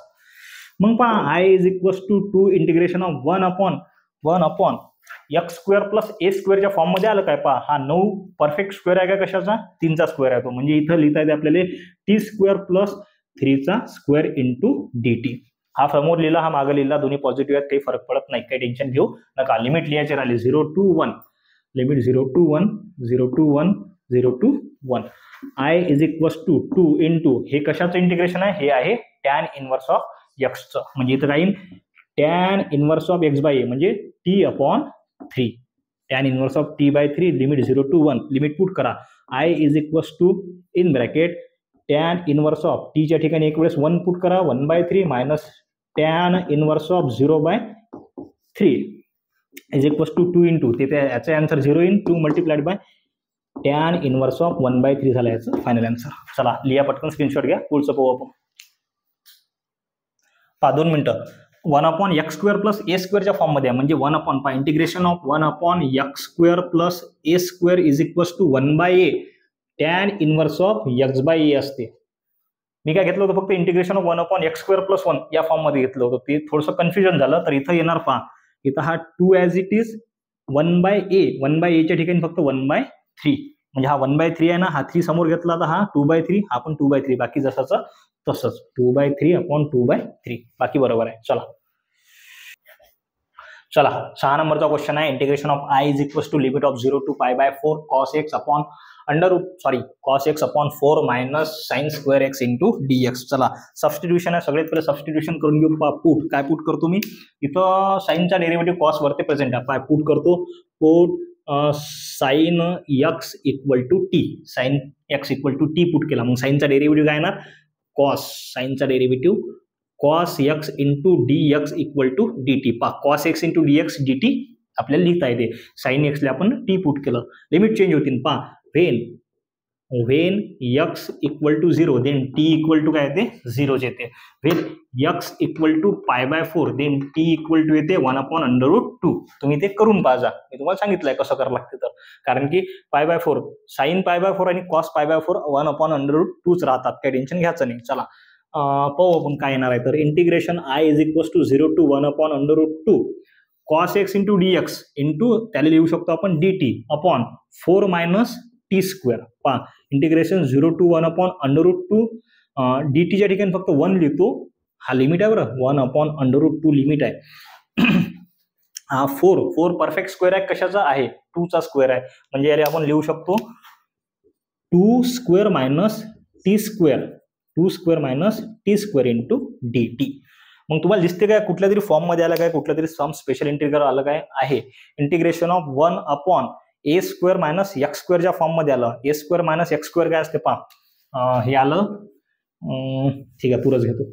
मग पहा I is equals to 2 integration of 1 upon x square plus a स्क्वेअरच्या फॉर्म मध्ये आलं काय. पहा हा 9 परफेक्ट स्क्वेअर आहे का कशाचा 3 चा स्क्वेअर आहे तो, म्हणजे इथं लिहिता येते आपल्याला टी स्क्वेअर प्लस 3 चा स्क्वेअर इंटू dt. हा समोर लिहिला, हा मागे लिहिला, दोन्ही पॉझिटिव्ह आहेत, काही फरक पडत नाही, काही टेन्शन घेऊ नका. लिमिट लिहायचे राहिले 0 to 1, limit 0 to 1 0 to 1. I is equals to 2 into हे कशाचं इंटिग्रेशन आहे, हे आहे टॅन इनवर्स ऑफ एक्सचं. म्हणजे इथं काही tan inverse of x by a म्हणजे t upon 3. Tan inverse of t by 3 limit 0 to 1. Limit put करा. I is equals to in bracket tan inverse of टीच्या ठिकाणी एक वेळेस 1 पुट करा 1/3 minus tan inverse of 0/3 is equals to 2 into ते याचा answer 0 in 2 multiplied by tan inverse of 1/3 झाला याचं फायनल आन्सर. चला लिहा पटकन, स्क्रीनशॉट घ्या, पुढचं पाहू आपण. 2 मिनिटं. 1/x² प्लस ए स्क्वेअरच्या फॉर्ममध्ये म्हणजे 1 integration of 1/x² plus a square is equals to 1/a tan inverse of x by a असते. मी काय घेतलं होतं, फक्त इंटिग्रेशन ऑफ 1/x² प्लस 1 या फॉर्ममध्ये घेतलं होतं. ते थोडंसं कन्फ्युजन झालं, तर इथं येणार पहा, इथं हा 2 ॲज इट इज 1/a 1/aच्या ठिकाणी फक्त 1/3 म्हणजे हा 1/3 आहे ना, हा 3 समोर घेतला तर हा 2/3, हा पण 2/3, बाकी जसाचं तसंच 2/3 अपॉन 2/3 बाकी बरोबर आहे. चला 6 नंबरचा क्वेश्चन आहे. Integration of I is equals to limit of 0 to π/4 cos x upon cos x upon 4 minus sine square x into dx. चला सबस्टिट्यूशन आहे, सगळ्यात पहिले सबस्टिट्यूशन करून घेऊ. पुट काय पुट करतो मी इथं, साइनचा डेरिव्हेटिव्ह कॉस वरती प्रेझेंट आहे, पुट करतो. Put sine x equal to T, sine x equal to T put केला. मग साइनचा डेरिव्हेटिव्ह काय येणार, कॉस, साइनचा derivative cos x into dx equal to dt. cos x into dx dt आपल्याला लिहिता येते. साइन x ला आपण टी पुट केलं, लिमिट चेंज होतील. When x equal to 0 then t equal to काय येते 0 येते. When x equal to π/4 then t equal to येते 1/√2. तुम्ही ते करून पाहा, मी तुम्हाला सांगितलंय कसं करावं लागते. तर कारण की π/4 साइन π/4 आणि cos π/4 1/√2च राहतात, काही टेन्शन घ्यायचं नाही. चला पाहू आपण काय येणार आहे. तर integration I is equals to 0 to 1/√2 cos x into dx into त्याला लिहू शकतो आपण dt upon 4 minus t square. Integration 0 to 1/√2 dt च्या ठिकाणी फक्त 1 लिहितो, हा लिमिट आहे बरं, 1/√2 लिमिट आहे. हा 4 परफेक्ट स्क्वेअर आहे, कशाचा आहे 2 चा स्क्वेअर आहे, म्हणजे याला आपण लिहू शकतो 2 square minus t square, 2 square minus t square into dt. मग तुम्हाला दिसते काय, कुठल्या तरी फॉर्म मध्ये आलं काय, कुठल्या तरी सम स्पेशल इंटिग्रल आलं काय आहे. Integration of 1/a² minus x² च्या फॉर्म मध्ये आलं. a² मायनस x² काय असते पहा, हे आलं, ठीक आहे पुरच घेतो.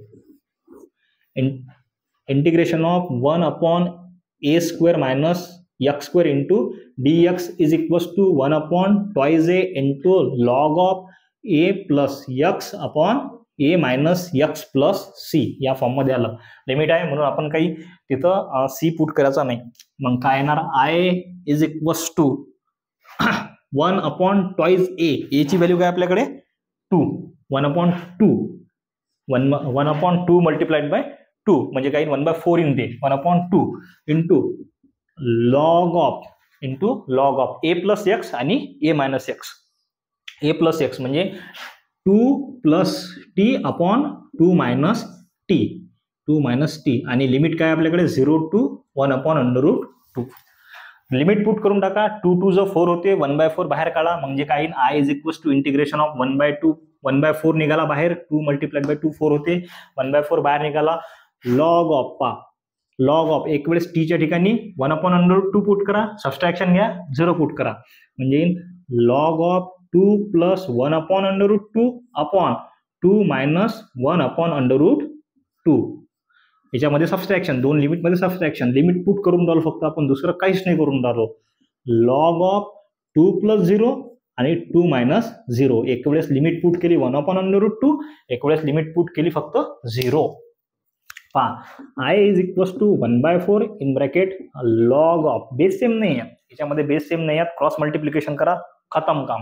Integration of 1/a² minus x² into dx is equals to 1/2a into log of a plus x upon a minus x plus c या फॉर्म मध्ये आलं. लिमिट आहे म्हणून आपण काही तिथं c पुट करायचा नाही. मग काय येणार, I is equals to 1/2a, a ची व्हॅल्यू काय आपल्याकडे 2, 1/2 मल्टिप्लाइड बाय 2 म्हणजे काही 1/4 इन ते 1/2 into log of a plus x आणि a minus x. a plus x म्हणजे 2 plus T upon 2 minus T आणि लिमिट काय आपल्याकडे 0 to 1/√2. लिमिट पुट करून टाका. 2 2 जो 4 होते, 1/4 बाहेर काढा, म्हणजे काय I is equals to integration of 1/4 निघाला बाहेर, 2 मल्टिप्लाइड बाय 2 4 होते, 1/4 बाहेर निघाला. लॉग ऑफ एक वेळेस टीच्या ठिकाणी 1/√2 पुट करा, सबस्ट्रॅक्शन घ्या 0 पुट करा, म्हणजे log of 2 plus 1/√2 upon 2 minus 1/√2. याच्यामध्ये सबस्ट्रॅक्शन, दोन लिमिट मध्ये सबस्ट्रॅक्शन, लिमिट पुट करून राहिलो फक्त आपण, दुसरं काहीच नाही करून राहिलो. लॉग ऑफ 2 प्लस 0 आणि 2 मायनस 0. एक वेळेस लिमिट पुट केली 1/√2, एक वेळेस लिमिट पुट केली फक्त 0. I is equals to 1/4 in bracket log of, base same नाही आहे याच्यामध्ये, बेस सेम नाही आहे, क्रॉस मल्टिप्लिकेशन करा, खतम काम.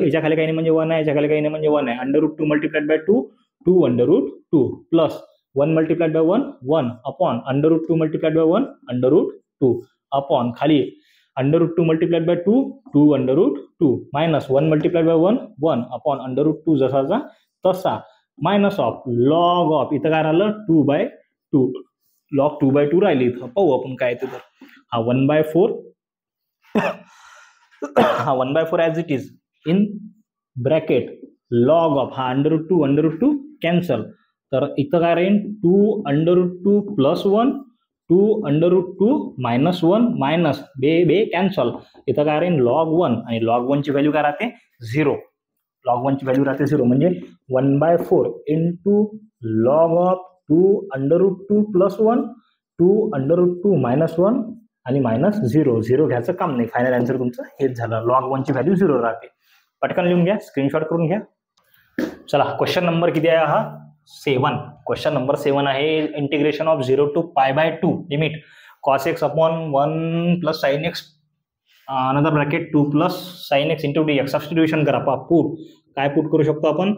याच्या खाली काही नाही म्हणजे 1 आहे, याच्या खाली काही नाही म्हणजे 1 आहे. √2 multiplied by 2 2/√2 plus 1 multiplied by 1 upon √2 multiplied bye 1/√2 upon खाली √2 multiplied by 2 minus 1 multiplied by 1 upon √2 जसाचा तसा, मायनस ऑफ लॉग ऑफ, इथं काय राहिलं 2/2, लॉग 2/2 राहिली. इथं पाहू आपण काय ते. तर हा 1/4 as it is in bracket log of हा √2 कॅन्सल, तर इथं काय राहील 2√2 + 1 2√2 - 1 मायनस बे कॅन्सल, इथं काय राहील log 1 आणि log 1 ची व्हॅल्यू काय राहते 0, log 1 ची व्हॅल्यू राहते 0 म्हणजे 1/4 इंटू लॉग ऑफ 2√2 + 1 2√2 - 1 आणि -0 घ्यायचं काम नाही. फायनल आन्सर तुमचं हेच झालं, log 1 ची व्हॅल्यू 0 राहते. पटकन लिहून घ्या, स्क्रीनशॉट करून घ्या. चला क्वेश्चन नंबर किती आहे हा 7. क्वेश्चन नंबर 7 आहे integration of 0 to π/2 limit cos x upon 1 + sin x another bracket 2 + sin x * dx. Substitution करा. पहा पुट काय पुट करू शकतो आपण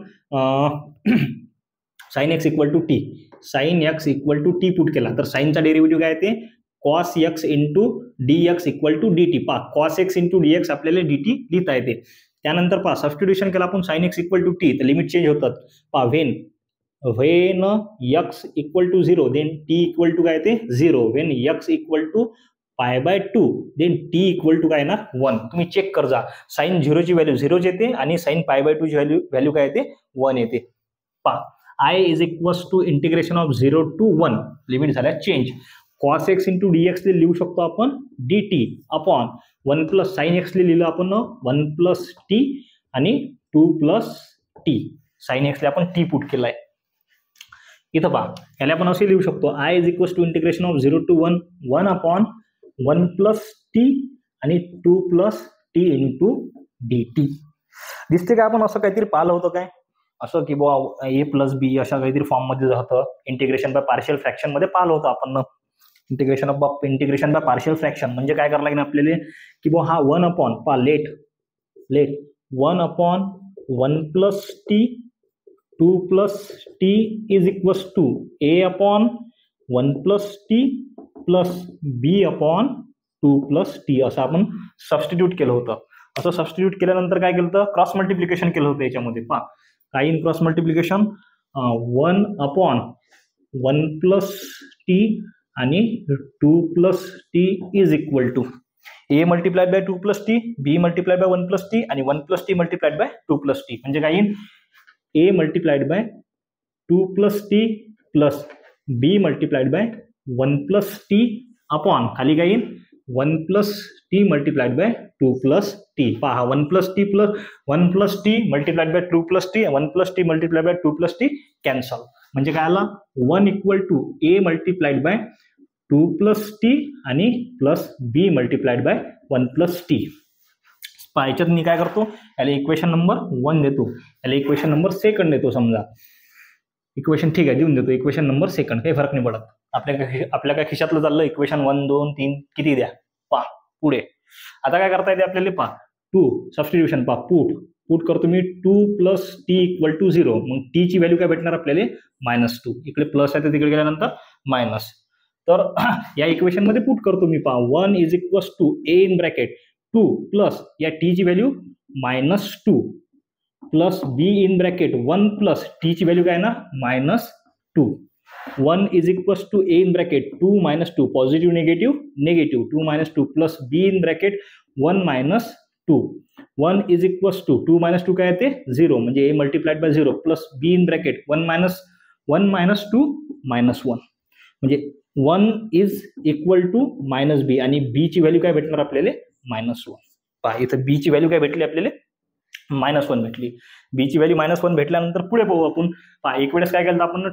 sin x = t, sin x = t put केला तर साइनचा डेरिव्हेटिव्ह काय येते cos x * dx = dt. पहा cos x * dx आपल्याला dt लिहिता येते. त्यानंतर पहा सबस्टिट्यूशन केला आपण sin x = t तर लिमिट चेंज होतात. पहा when x = 0 then t = काय येते 0, when x = π/2 then t = काय ना 1. तुम्ही चेक कर जा, sin 0 ची व्हॅल्यू 0 येते आणि sin π/2 ची व्हॅल्यू काय येते 1 येते. पहा I = integration of 0 to 1 limit झाल्या चेंज. cos x * dx लिहू शकतो आपण dt अपॉन 1 + sin x लिहिलं आपण 1 + t आणि 2 + t. sin x आपण t पुट केलाय. इथं पहा याला आपण असे लिहू शकतो I = integration of 0 to 1 1 upon 1 + t आणि 2 + t * dt. दिसते का आपण असं काहीतरी पाहिलं होतं काय असं की बुवा a + b अशा काहीतरी फॉर्म मध्ये होतं. इंटिग्रेशन बाय पार्शियल फ्रॅक्शन मध्ये पाहिलं होतं आपण. इंटिग्रेशन बाय पार्शियल फ्रॅक्शन म्हणजे काय करायला लागेल आपल्याला की बुवा हा 1 अपॉन पहा let 1 upon 1 + t 2 + t = a upon 1 + t + b upon 2 + t असं आपण सबस्टिट्यूट केलं होतं. असं सबस्टिट्यूट केल्यानंतर काय केलं होतं क्रॉस मल्टिप्लिकेशन केलं होतं याच्यामध्ये. पहा काय in cross multiplication 1 upon 1 + t आणि 2 + t = a multiplied by 2 + t, b multiplied by 1 + t आणि 1 + t मल्टिप्लाइड बाय 2 + t म्हणजे काय येईल a multiplied by 2 + t plus b multiplied by 1 + t upon खाली काय येईल 1 + t मल्टिप्लाइड बाय 2 + t. पहा 1 + t plus 1 + t multiplied by 2 + t 1 + t multiplied by 2 + t cancel म्हणजे काय आला 1 = a मल्टिप्लाइड बाय 2 + t आणि plus b multiplied by 1 + t. याच्यात मी काय करतो याला इक्वेशन नंबर 1 देतो, याला इक्वेशन नंबर 2 देतो. समजा इक्वेशन ठीक आहे देऊन देतो इक्वेशन नंबर 2, काही फरक नाही पडत. आपल्या काय खिशातलं चाललं इक्वेशन 1 2 3 किती द्या. पहा पुढे आता काय करता येते आपल्याला. पहा 2 सबस्टिट्यूशन पहा पुट करतो मी 2 + t = 0. मग t ची व्हॅल्यू काय भेटणार आपल्याला -2. इकडे प्लस आहे तर तिकडे गेल्यानंतर मायनस. तर या इक्वेशन मध्ये पुट करतो मी. पहा 1 = a इन ब्रॅकेट 2 प्लस या t ची value -2 plus b in bracket 1 plus t ची व्हॅल्यू काय ना -2. 1 = a in bracket 2 - 2 positive negative 2 - 2 plus b in bracket 1 - 2. 1 = 2 - 2 काय येते 0 म्हणजे a multiplied by 0 plus b in bracket 1 - 2 -1 म्हणजे 1 = -b आणि b ची व्हॅल्यू काय भेटणार आपल्याला -1. पहा इथं b ची व्हॅल्यू काय भेटली आपल्याला -1 भेटली. b ची व्हॅल्यू -1 भेटल्यानंतर पुढे पाहू आपण. पहा एक वेळेस काय केलं आपण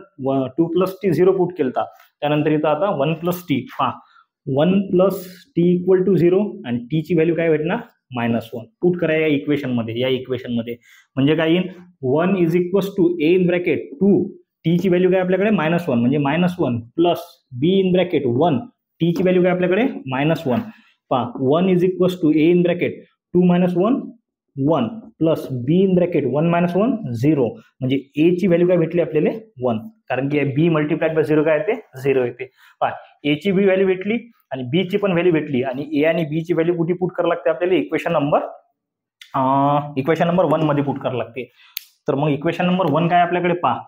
2 + t 0 पुट केलता. त्यानंतर इथं आता 1 + t. पहा 1 + t = 0 आणि t ची व्हॅल्यू काय भेटणार -1. पुट करा या इक्वेशन मध्ये म्हणजे काय येईल 1 = a इन ब्रॅकेट 2 t ची व्हॅल्यू काय आपल्याकडे -1 म्हणजे -1 plus b in bracket 1 t ची व्हॅल्यू काय आपल्याकडे -1. पहा 1 = a in bracket 2 - 1 1 plus b in bracket 1 - 1 0 म्हणजे a ची व्हॅल्यू काय भेटली आपल्याला 1 कारण की b मल्टिप्लाइड बाय 0 काय येते 0 येते. पहा a ची बी व्हॅल्यू भेटली आणि b ची पण व्हॅल्यू भेटली आणि a आणि b ची व्हॅल्यू कुठे पुट करावं लागते आपल्याला इक्वेशन नंबर 1 मध्ये पुट करावं लागते. तर मग इक्वेशन नंबर 1 काय आपल्याकडे पहा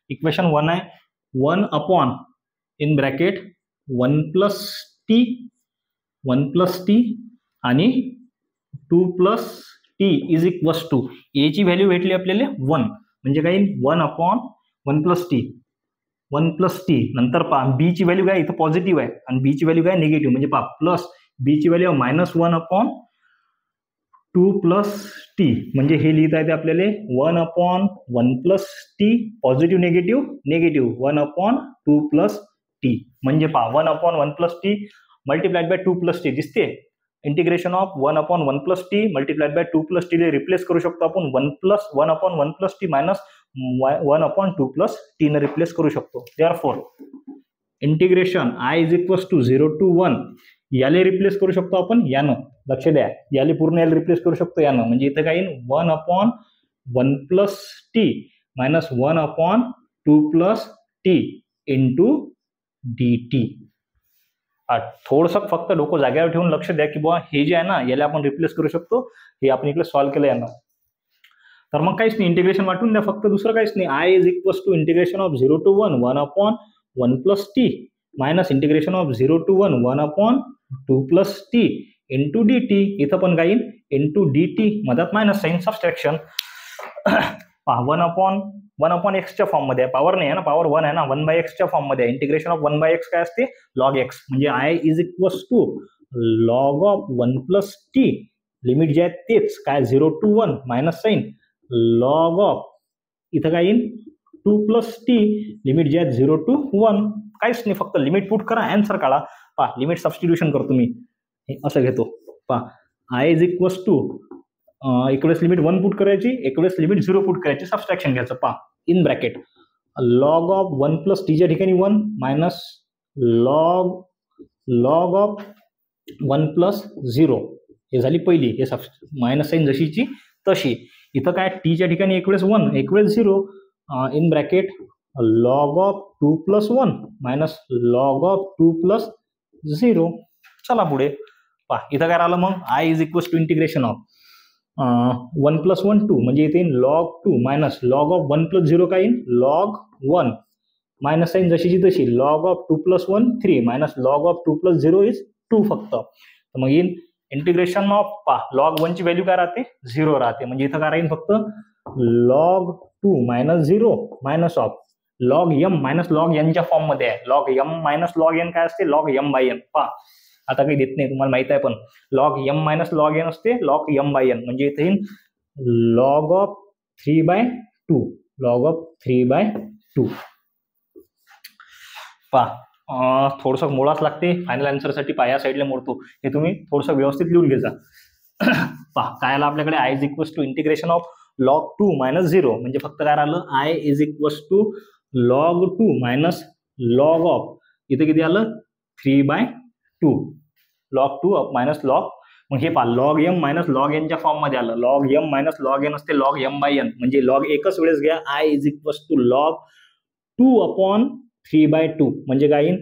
इक्वेशन 1 आहे 1 अपॉन इन ब्रॅकेट 1 + t आणि 2 + t t is equals to a ची व्हॅल्यू भेटली आपल्याला 1 म्हणजे काय 1/1 प्लस टी 1 प्लस टी नंतर पहा बी ची व्हॅल्यू काय इथं पॉझिटिव्ह आहे आणि बी ची व्हॅल्यू काय निगेटिव्ह म्हणजे पहा प्लस बी ची व्हॅल्यू -1/2 प्लस टी म्हणजे हे लिहिता येते आपल्याला 1/1 plus t positive negative 1/2 plus t म्हणजे पहा 1/1 plus t multiplied by 2 plus t दिसते integration of 1/1 plus t multiplied by 2 plus t replace करू शकतो आपण 1/1 plus t minus 1/2 plus t ने रिप्लेस करू शकतो. Therefore integration I is equals to 0 to 1 याले रिप्लेस करू शकतो आपण यानं लक्ष द्या याले पूर्ण याला रिप्लेस करू शकतो यानं म्हणजे इथं काय 1/1 plus t minus 1/2 plus t into D T. थोडंसं फक्त डोकं जागेवर ठेवून लक्ष द्या की बुवा हे जे आहे ना याला आपण रिप्लेस करू शकतो हे आपण इकडे सॉल्व्ह केलं यानं. तर मग काहीच नाही इंटिग्रेशन वाटून द्या फक्त दुसरं काहीच नाही I is equals to integration of 0 to 1 1/1 plus t minus integration of 0 to 1 1/2 plus t into D t. इथं पण काही इंटू डी टी मधात मायनस साइन सबस्ट्रॅक्शन 1/x च्या फॉर्म मध्ये पॉवर नाही आहे ना पॉवर 1 आहे ना 1/x च्या फॉर्म मध्ये इंटिग्रेशन ऑफ 1/x काय असते लॉग x म्हणजे I is equals to log of 1 plus t limit जे आहे तेच काय 0 to 1 minus sign log of इथं काय येईल 2 प्लस टी लिमिट जे आहे 0 to 1 काहीच नाही फक्त लिमिट पुट करा आन्सर काढा. पहा लिमिट सबस्टिट्यूशन करतो मी असं घेतो पहा आय इज इक्वल्स टू एक वेळेस लिमिट 1 पुट करायची एक वेळेस लिमिट 0 पुट करायची सबस्ट्रॅक्शन घ्यायचं पहा in bracket log of 1 plus टीच्या ठिकाणी 1 मायनस लॉग ऑफ 1 प्लस 0 हे झाली पहिली हे मायनस साइन जशीची तशी. इथं काय टीच्या ठिकाणी एक वेळेस 1 एक वेळेस 0 in bracket log of 2 plus 1 minus log of 2 plus 0. चला पुढे पहा इथं काय राहिलं मग I is equals to integration of 1 plus 1 2 म्हणजे इथे log 2 minus log of 1 plus 0 काय येईल लॉग 1 मायनस साइन जशीची तशी log of 2 plus 1 3 minus log of 2 plus 0 is 2 फक्त. तर मग येईल इंटिग्रेशन ऑफ पहा लॉग 1 ची व्हॅल्यू काय राहते 0 राहते म्हणजे इथं काय राहील फक्त log 2 minus 0 minus of log m minus log n च्या फॉर्म मध्ये आहे log m minus log n काय असते लॉग एम बाय एन. पहा आता काही देत नाही तुम्हाला माहित आहे पण log m minus log n असते लॉग एम बाय एन म्हणजे इथे लॉग ऑफ 3/2 लॉग ऑफ 3/2. पहा थोडंसं मोडाच लागते फायनल आन्सर साठी पहा या साईडला मोडतो हे तुम्ही थोडंसं व्यवस्थित लिहून घ्यायचा. पहा काय आलं आपल्याकडे I is equals to integration of log 2 minus 0 म्हणजे फक्त काय राहिलं I is equals to log 2 minus log of इथे किती आलं 3/2 लॉग 2 मायनस लॉग मग हे पहा log m minus log n च्या फॉर्म मध्ये आलं log m minus log n असते लॉग एम बाय एन म्हणजे लॉग एकच वेळेस घ्या I is equals to log 2/3/2 म्हणजे काय येईल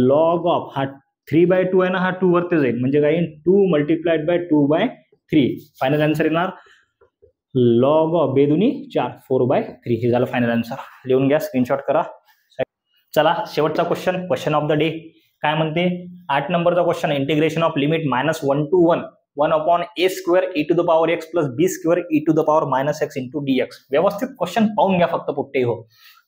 लॉग ऑफ हा 3/2 आहे ना हा 2 वरती जाईल म्हणजे काय येईल 2 मल्टिप्लाइड बाय 2/3 फायनल आन्सर येणार लॉग ऑफ बेदुनी 4 4/3 हे झालं फायनल आन्सर. लिहून घ्या स्क्रीनशॉट करा. चला शेवटचा क्वेश्चन ऑफ द डे काय म्हणते 8 नंबरचा question integration of limit -1 to 1 1/a² e to the power x plus b² e to the power -x into dx. व्यवस्थित क्वेश्चन पाहून घ्या फक्त पुट्टे हो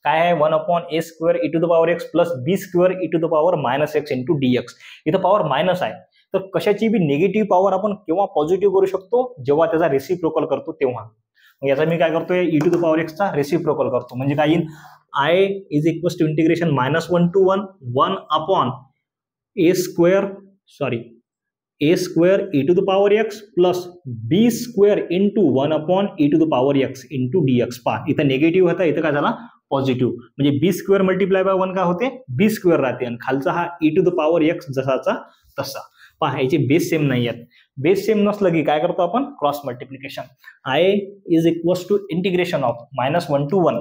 काय आहे 1/a² e to the power x plus b² e to the power -x into dx. इथं पॉवर मायनस आहे तर कशाची बी निगेटिव्ह पॉवर आपण केव्हा पॉझिटिव्ह करू शकतो जेव्हा त्याचा रेसिप्रोकल करतो तेव्हा. याचा मी काय करतोय e to the power x चा रेसिप्रोकल करतो म्हणजे काय येईल I is equals to integration -1 to 1 a² e to the power x plus b² into 1/e to the power x into dx. पहा इथं निगेटिव्ह होता इथं काय झाला पॉझिटिव्ह म्हणजे b² मल्टिप्लाय बाय 1 काय होते b² राहते आणि खालचा हा e to the power x जसाचा तसा. पहा याचे बेस सेम नाही आहेत बेस सेम नसलं की काय करतो आपण cross multiplication. I is equals to integration of -1 to 1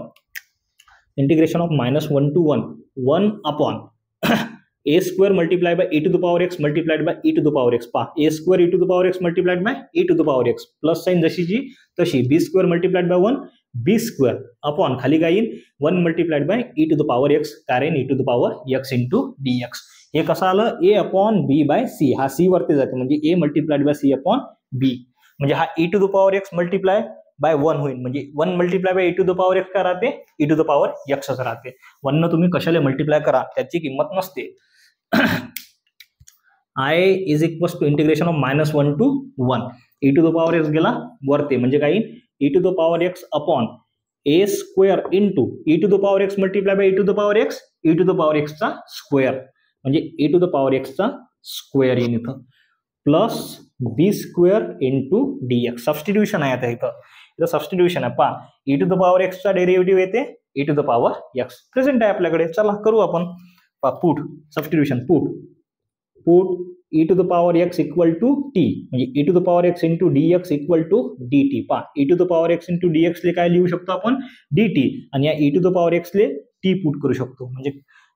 integration of -1 to 1 1/a² multiplied by e to the power x multiplied by e to the power x. पहा a² e to the power x multiplied by e to the power x plus sine जशीची तशी b² multiplied by 1 b² upon खाली काय येईल 1 multiplied by e to the power x कारण e to the power x into dx. हे कसं आलं a/b/c हा c वरती जाते म्हणजे a multiplied by c upon b. म्हणजे हा e to the power x multiply by 1 होईल, म्हणजे 1 multiply by e to the power x काय राहते, e to the power x च राहते. 1 न तुम्ही कशाला मल्टिप्लाय करा त्याची किंमत नसते. I is equals to integration of -1 to 1 e to the power x गेला वरती, म्हणजे काय e to the power x upon a square into e to the power x multiply by e to the power x, e to the power x चा स्क्वेअर, म्हणजे e to the power x चा स्क्वेअर येईल इथं, plus b square into dx. Substitution आहे आता इथं सबस्टिट्यूशन आहे. पहा e to the power x चा डेरिव्हेटिव्ह येते e to the power x, present आहे आपल्याकडे. चला करू आपण. पहा put substitution, put e to the power x equal to t, म्हणजे e to the power x into dx equal to dt. पहा e to the power x into dx ले काय लिहू शकतो आपण, dt, आणि या e to the power x ले t पुट करू शकतो. म्हणजे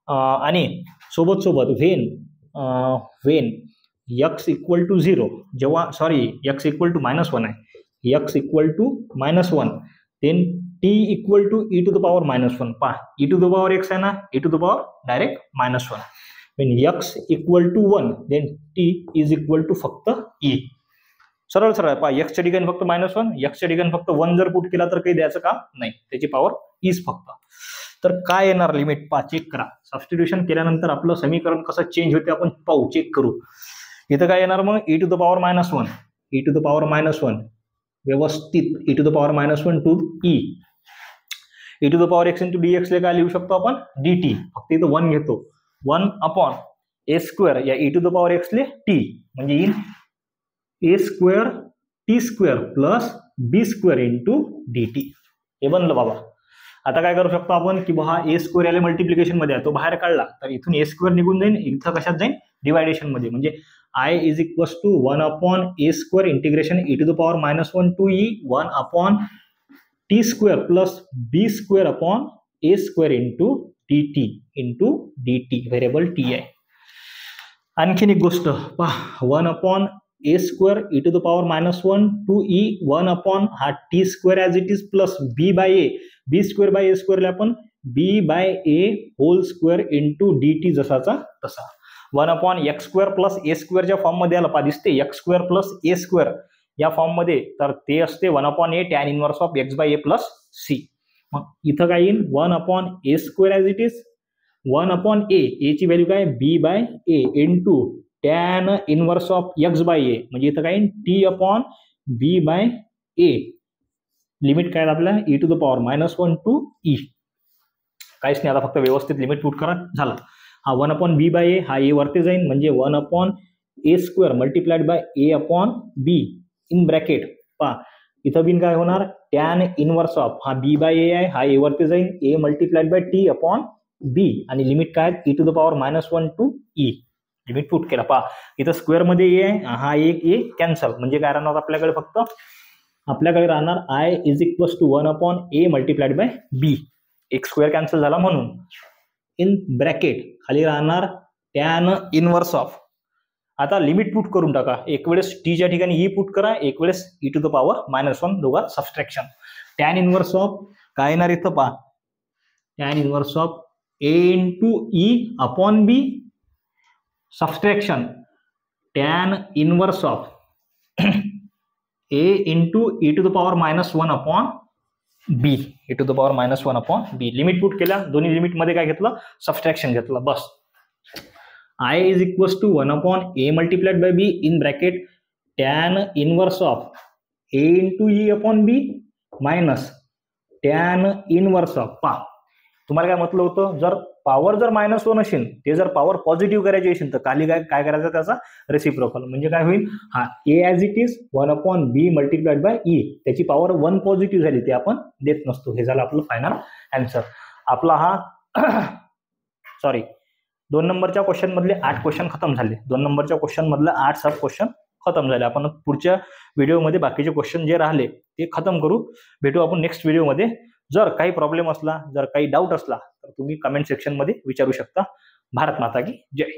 आणि सोबत व्हेन x इक्वल टू 0, जेव्हा x इक्वल टू -1 आहे, x equal to -1, then t equal to e to the power -1. पहा e to the power x आहे ना, e to the power direct -1. when x equal to 1 then t is equal to फक्त e. सरळ पहा x च्या ठिकाणी फक्त -1, x च्या ठिकाणी फक्त 1 जर पुट केला तर काही द्यायचं काम नाही, त्याची पॉवर ईच फक्त. तर काय येणार लिमिट, पहा चेक करा. सबस्टिट्यूशन केल्यानंतर आपलं समीकरण कसं चेंज होते आपण पाहू, चेक करू. इथं काय येणार मग, e to the power -1, e to the power -1 व्यवस्थित e to the power -1 to e to the power x into dx ले काय लिहू शकतो आपण, dt. फक्त इथं 1 घेतो, 1 अपॉन a स्क्वेअर या e to the power x ले t, म्हणजे in a square t square plus b square into dt. हे बनलं बाबा. आता काय करू शकतो आपण की हा a स्क्वेअर याला मल्टिप्लिकेशन मध्ये आहे, तो बाहेर काढला तर इथून a स्क्वेअर निघून जाईल, इथं कशात जाईल, डिवायडेशन मध्ये. म्हणजे I is equals to 1 upon a square integration e to the power -1 to e 1 upon t square plus b square upon a square into dt variable t आहे. आणखीन एक गोष्ट पहा, 1 upon a square e to the power -1 to e 1 upon हा t square as it is plus b by a, b स्क्वेअर बाय a स्क्वेअरला आपण b by a hole square into dt जसाचा तसा. 1 upon x square plus a स्क्वेअरच्या फॉर्म मध्ये आला पहा, दिसते x square plus a square या फॉर्म मध्ये, तर ते असते 1 upon a tan inverse of x by a plus c. मग इथं काय येईल, 1 upon a square as it is 1 upon a ची व्हॅल्यू काय, b by a into tan inverse of x by a, म्हणजे इथं काय येईल t upon b by a. Limit काय आपल्याला e to the power -1 to e. काहीच नाही, आता फक्त व्यवस्थित लिमिट पुट करा, झालं. हा 1 अपॉन b बाय a, हा a वरती जाईल, म्हणजे 1 अपॉन a स्क्वेअर multiplied by a upon b in bracket. पहा इथं बिन काय होणार, टॅन इनवर्स ऑफ हा b बाय a आहे, हा a वरती जाईल, a multiplied by t upon b, आणि लिमिट काय e to the power -1 to e. Limit put केला. पहा इथं स्क्वेअर मध्ये a आहे, हा एक a कॅन्सल, म्हणजे काय राहणार आपल्याकडे, फक्त आपल्याकडे राहणार I is equals to 1 upon a multiplied by b. एक स्क्वेअर कॅन्सल झाला म्हणून इन ब्रॅकेट खाली राहणार टॅन इनवर्स ऑफ. आता लिमिट पुट करून टाका, एक वेळेस t च्या ठिकाणी e पुट करा, एक वेळेस e टू द पॉवर -1, दोघात सबस्ट्रॅक्शन. टॅन इनवर्स ऑफ काय येणार इथं पहा, tan inverse of a into e upon b subtraction tan inverse of a into e to the power -1 upon b, e to the power -1 upon b. Limit put केल्या, दोन्ही लिमिट मध्ये काय घेतलं, सबस्ट्रॅक्शन घेतलं, बस. I is equals to 1 upon a multiplied by b in bracket tan inverse of a into e upon b minus tan inverse of. पहा तुम्हाला काय म्हटलं होतं, जर पॉवर जर -1 असेल, ते जर पॉवर पॉझिटिव्ह करायची असेल तर खाली काय करायचं, त्याचा रेसिप्रोकल. म्हणजे काय होईल, हा a as it is 1 upon b multiplied by e, त्याची पॉवर 1 पॉझिटिव्ह झाली, ते आपण देत नसतो. हे झालं आपलं फायनल आन्सर. आपला हा 2 नंबरच्या क्वेश्चन मधले 8 क्वेश्चन खतम झाले. 2 नंबरच्या क्वेश्चन मधले 8 सब क्वेश्चन खतम झाले. आपण पुढच्या व्हिडिओमध्ये बाकीचे क्वेश्चन जे राहिले ते खतम करू. भेटू आपण नेक्स्ट व्हिडिओमध्ये. जर काही प्रॉब्लेम असला, जर काही डाऊट असला तर तुम्ही कमेंट सेक्शन मध्ये विचारू शकता. भारत माता की जय.